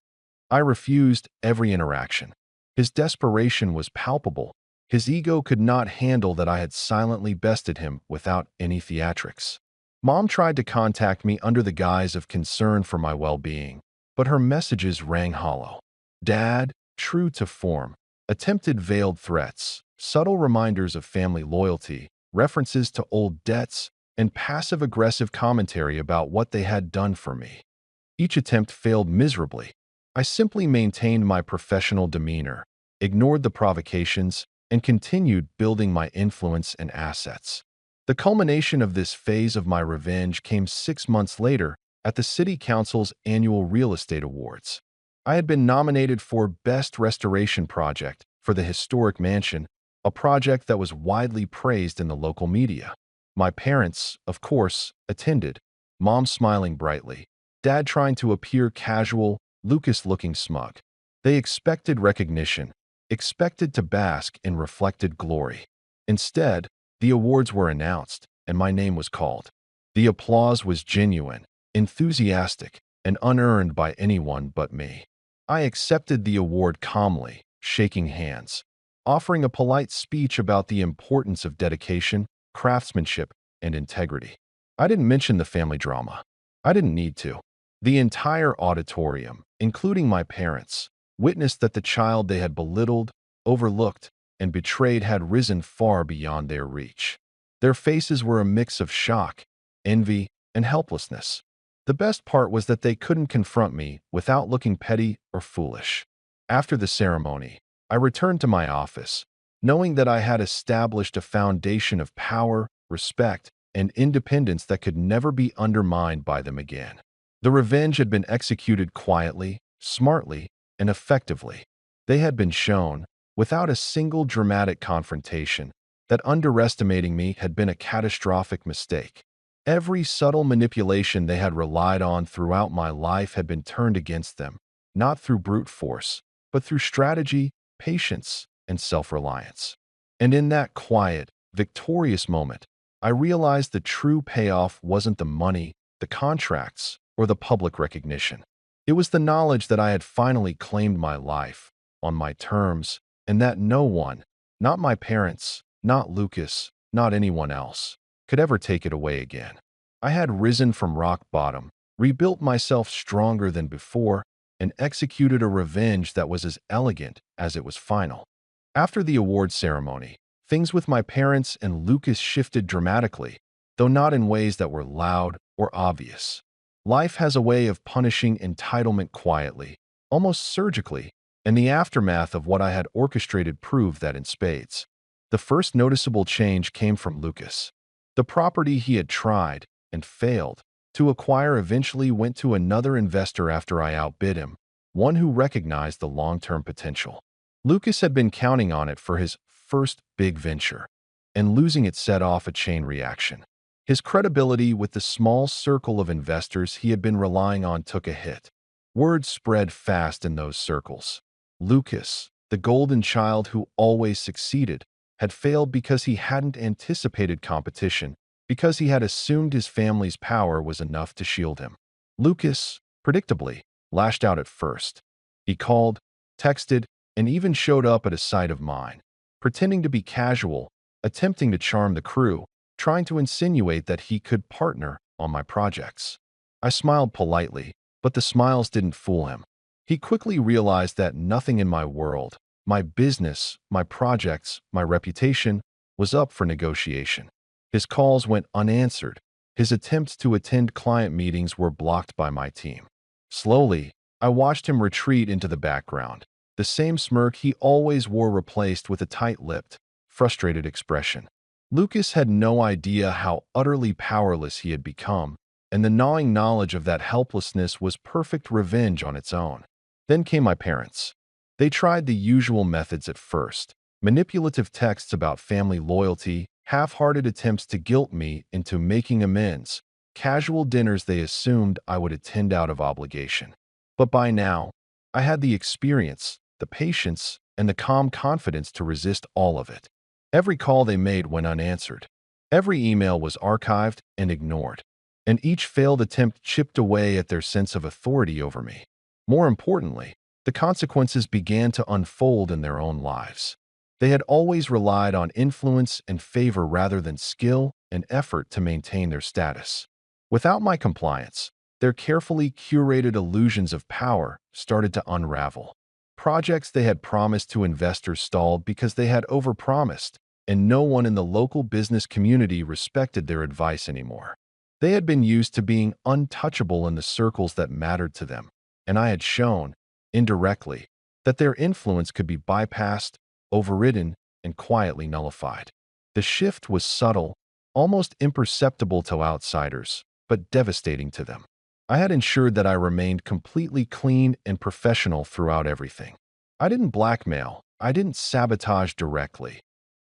I refused every interaction. His desperation was palpable. His ego could not handle that I had silently bested him without any theatrics. Mom tried to contact me under the guise of concern for my well-being, but her messages rang hollow. Dad, true to form, attempted veiled threats, subtle reminders of family loyalty, references to old debts, and passive-aggressive commentary about what they had done for me. Each attempt failed miserably. I simply maintained my professional demeanor, ignored the provocations, and continued building my influence and assets. The culmination of this phase of my revenge came 6 months later at the City Council's annual Real Estate Awards. I had been nominated for Best Restoration Project for the historic mansion, a project that was widely praised in the local media. My parents, of course, attended, Mom smiling brightly, Dad trying to appear casual, Lucas looking smug. They expected recognition, expected to bask in reflected glory. Instead, the awards were announced, and my name was called. The applause was genuine, enthusiastic, and unearned by anyone but me. I accepted the award calmly, shaking hands, offering a polite speech about the importance of dedication, craftsmanship, and integrity. I didn't mention the family drama. I didn't need to. The entire auditorium, including my parents, witnessed that the child they had belittled, overlooked, and betrayed had risen far beyond their reach. Their faces were a mix of shock, envy, and helplessness. The best part was that they couldn't confront me without looking petty or foolish. After the ceremony, I returned to my office, knowing that I had established a foundation of power, respect, and independence that could never be undermined by them again. The revenge had been executed quietly, smartly, and effectively. They had been shown, without a single dramatic confrontation, that underestimating me had been a catastrophic mistake. Every subtle manipulation they had relied on throughout my life had been turned against them, not through brute force, but through strategy, patience, and self-reliance. And in that quiet, victorious moment, I realized the true payoff wasn't the money, the contracts, or the public recognition. It was the knowledge that I had finally claimed my life, on my terms, and that no one, not my parents, not Lucas, not anyone else, could ever take it away again. I had risen from rock bottom, rebuilt myself stronger than before, and executed a revenge that was as elegant as it was final. After the award ceremony, things with my parents and Lucas shifted dramatically, though not in ways that were loud or obvious. Life has a way of punishing entitlement quietly, almost surgically, and the aftermath of what I had orchestrated proved that in spades. The first noticeable change came from Lucas. The property he had tried, and failed, to acquire eventually went to another investor after I outbid him, one who recognized the long-term potential. Lucas had been counting on it for his first big venture. and losing it set off a chain reaction. His credibility with the small circle of investors he had been relying on took a hit. Word spread fast in those circles. Lucas, the golden child who always succeeded, had failed because he hadn't anticipated competition, because he had assumed his family's power was enough to shield him. Lucas, predictably, lashed out at first. He called, texted, and even showed up at a site of mine, pretending to be casual, attempting to charm the crew, trying to insinuate that he could partner on my projects. I smiled politely, but the smiles didn't fool him. He quickly realized that nothing in my world, my business, my projects, my reputation, was up for negotiation. His calls went unanswered. His attempts to attend client meetings were blocked by my team. Slowly, I watched him retreat into the background. The same smirk he always wore replaced with a tight-lipped, frustrated expression. Lucas had no idea how utterly powerless he had become, and the gnawing knowledge of that helplessness was perfect revenge on its own. Then came my parents. They tried the usual methods at first: manipulative texts about family loyalty, half-hearted attempts to guilt me into making amends, casual dinners they assumed I would attend out of obligation. But by now, I had the experience, the patience, and the calm confidence to resist all of it. Every call they made went unanswered. Every email was archived and ignored, and each failed attempt chipped away at their sense of authority over me. More importantly, the consequences began to unfold in their own lives. They had always relied on influence and favor rather than skill and effort to maintain their status. Without my compliance, their carefully curated illusions of power started to unravel. Projects they had promised to investors stalled because they had overpromised, and no one in the local business community respected their advice anymore. They had been used to being untouchable in the circles that mattered to them, and I had shown, indirectly, that their influence could be bypassed, overridden, and quietly nullified. The shift was subtle, almost imperceptible to outsiders, but devastating to them. I had ensured that I remained completely clean and professional throughout everything. I didn't blackmail, I didn't sabotage directly.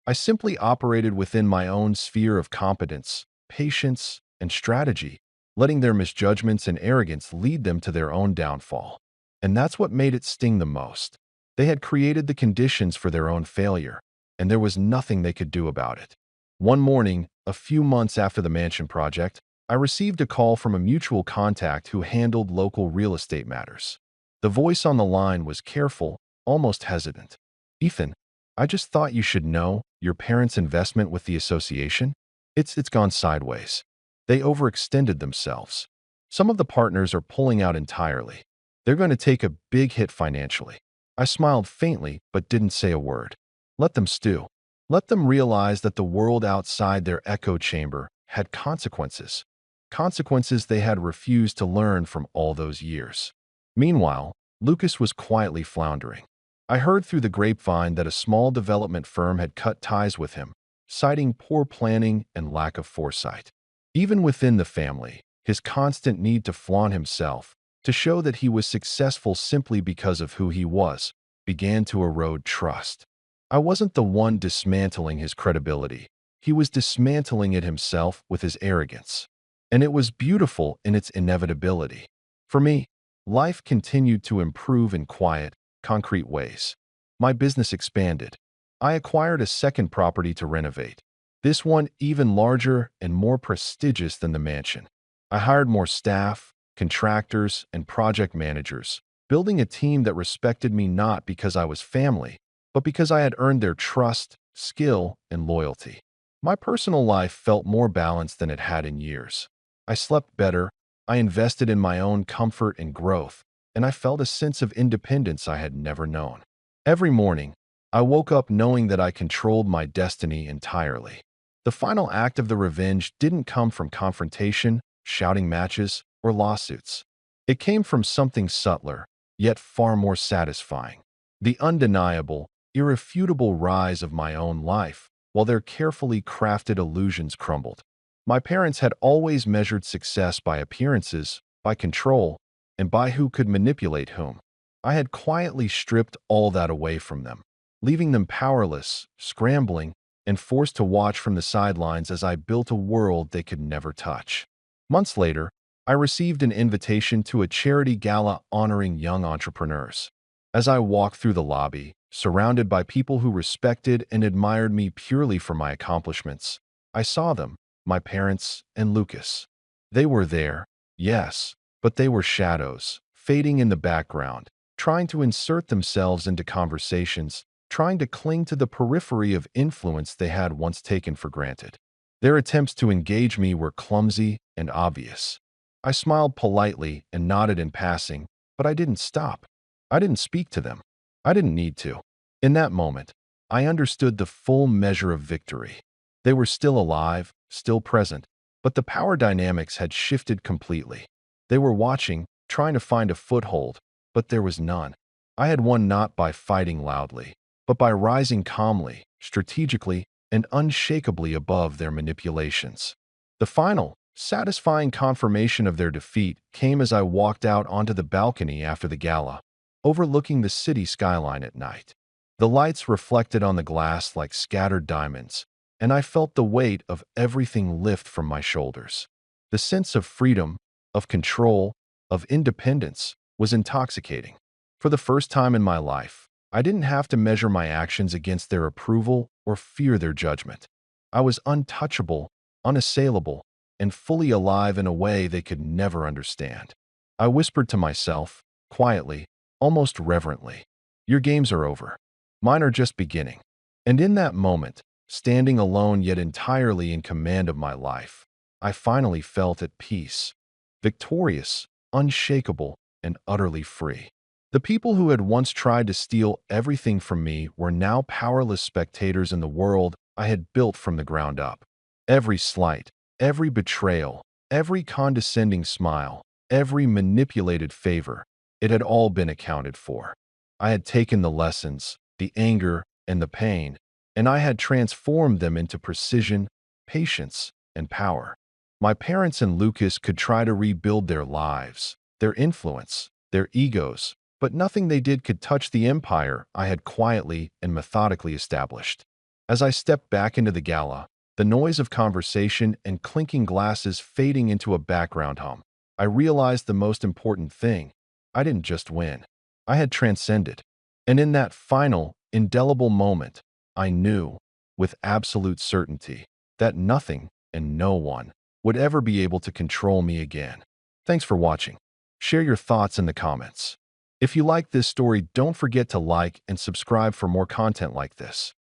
I simply operated within my own sphere of competence, patience, and strategy, letting their misjudgments and arrogance lead them to their own downfall. And that's what made it sting the most. They had created the conditions for their own failure, and there was nothing they could do about it. One morning, a few months after the mansion project, I received a call from a mutual contact who handled local real estate matters. The voice on the line was careful, almost hesitant. "Ethan, I just thought you should know your parents' investment with the association? It's gone sideways. They overextended themselves. Some of the partners are pulling out entirely. They're going to take a big hit financially." I smiled faintly but didn't say a word. Let them stew. Let them realize that the world outside their echo chamber had consequences. Consequences they had refused to learn from all those years. Meanwhile, Lucas was quietly floundering. I heard through the grapevine that a small development firm had cut ties with him, citing poor planning and lack of foresight. Even within the family, his constant need to flaunt himself, to show that he was successful simply because of who he was, began to erode trust. I wasn't the one dismantling his credibility. He was dismantling it himself with his arrogance. And it was beautiful in its inevitability. For me, life continued to improve in quiet, concrete ways. My business expanded. I acquired a second property to renovate, this one even larger and more prestigious than the mansion. I hired more staff, contractors, and project managers, building a team that respected me not because I was family, but because I had earned their trust, skill, and loyalty. My personal life felt more balanced than it had in years. I slept better, I invested in my own comfort and growth, and I felt a sense of independence I had never known. Every morning, I woke up knowing that I controlled my destiny entirely. The final act of the revenge didn't come from confrontation, shouting matches, or lawsuits. It came from something subtler, yet far more satisfying: the undeniable, irrefutable rise of my own life, while their carefully crafted illusions crumbled. My parents had always measured success by appearances, by control, and by who could manipulate whom. I had quietly stripped all that away from them, leaving them powerless, scrambling, and forced to watch from the sidelines as I built a world they could never touch. Months later, I received an invitation to a charity gala honoring young entrepreneurs. As I walked through the lobby, surrounded by people who respected and admired me purely for my accomplishments, I saw them, my parents and Lucas. They were there, yes, but they were shadows, fading in the background, trying to insert themselves into conversations, trying to cling to the periphery of influence they had once taken for granted. Their attempts to engage me were clumsy and obvious. I smiled politely and nodded in passing, but I didn't stop. I didn't speak to them. I didn't need to. In that moment, I understood the full measure of victory. They were still alive, still present, but the power dynamics had shifted completely. They were watching, trying to find a foothold, but there was none. I had won not by fighting loudly, but by rising calmly, strategically, and unshakably above their manipulations. The final, satisfying confirmation of their defeat came as I walked out onto the balcony after the gala, overlooking the city skyline at night. The lights reflected on the glass like scattered diamonds, and I felt the weight of everything lift from my shoulders. The sense of freedom, of control, of independence was intoxicating. For the first time in my life, I didn't have to measure my actions against their approval or fear their judgment. I was untouchable, unassailable, and fully alive in a way they could never understand. I whispered to myself, quietly, almost reverently, "Your games are over. Mine are just beginning." And in that moment, standing alone yet entirely in command of my life, I finally felt at peace, victorious, unshakable, and utterly free. The people who had once tried to steal everything from me were now powerless spectators in the world I had built from the ground up. Every slight, every betrayal, every condescending smile, every manipulated favor, it had all been accounted for. I had taken the lessons, the anger, and the pain, and I had transformed them into precision, patience, and power. My parents and Lucas could try to rebuild their lives, their influence, their egos, but nothing they did could touch the empire I had quietly and methodically established. As I stepped back into the gala, the noise of conversation and clinking glasses fading into a background hum, I realized the most important thing. I didn't just win. I had transcended. And in that final, indelible moment, I knew, with absolute certainty, that nothing and no one would ever be able to control me again. Thanks for watching. Share your thoughts in the comments. If you like this story, don't forget to like and subscribe for more content like this.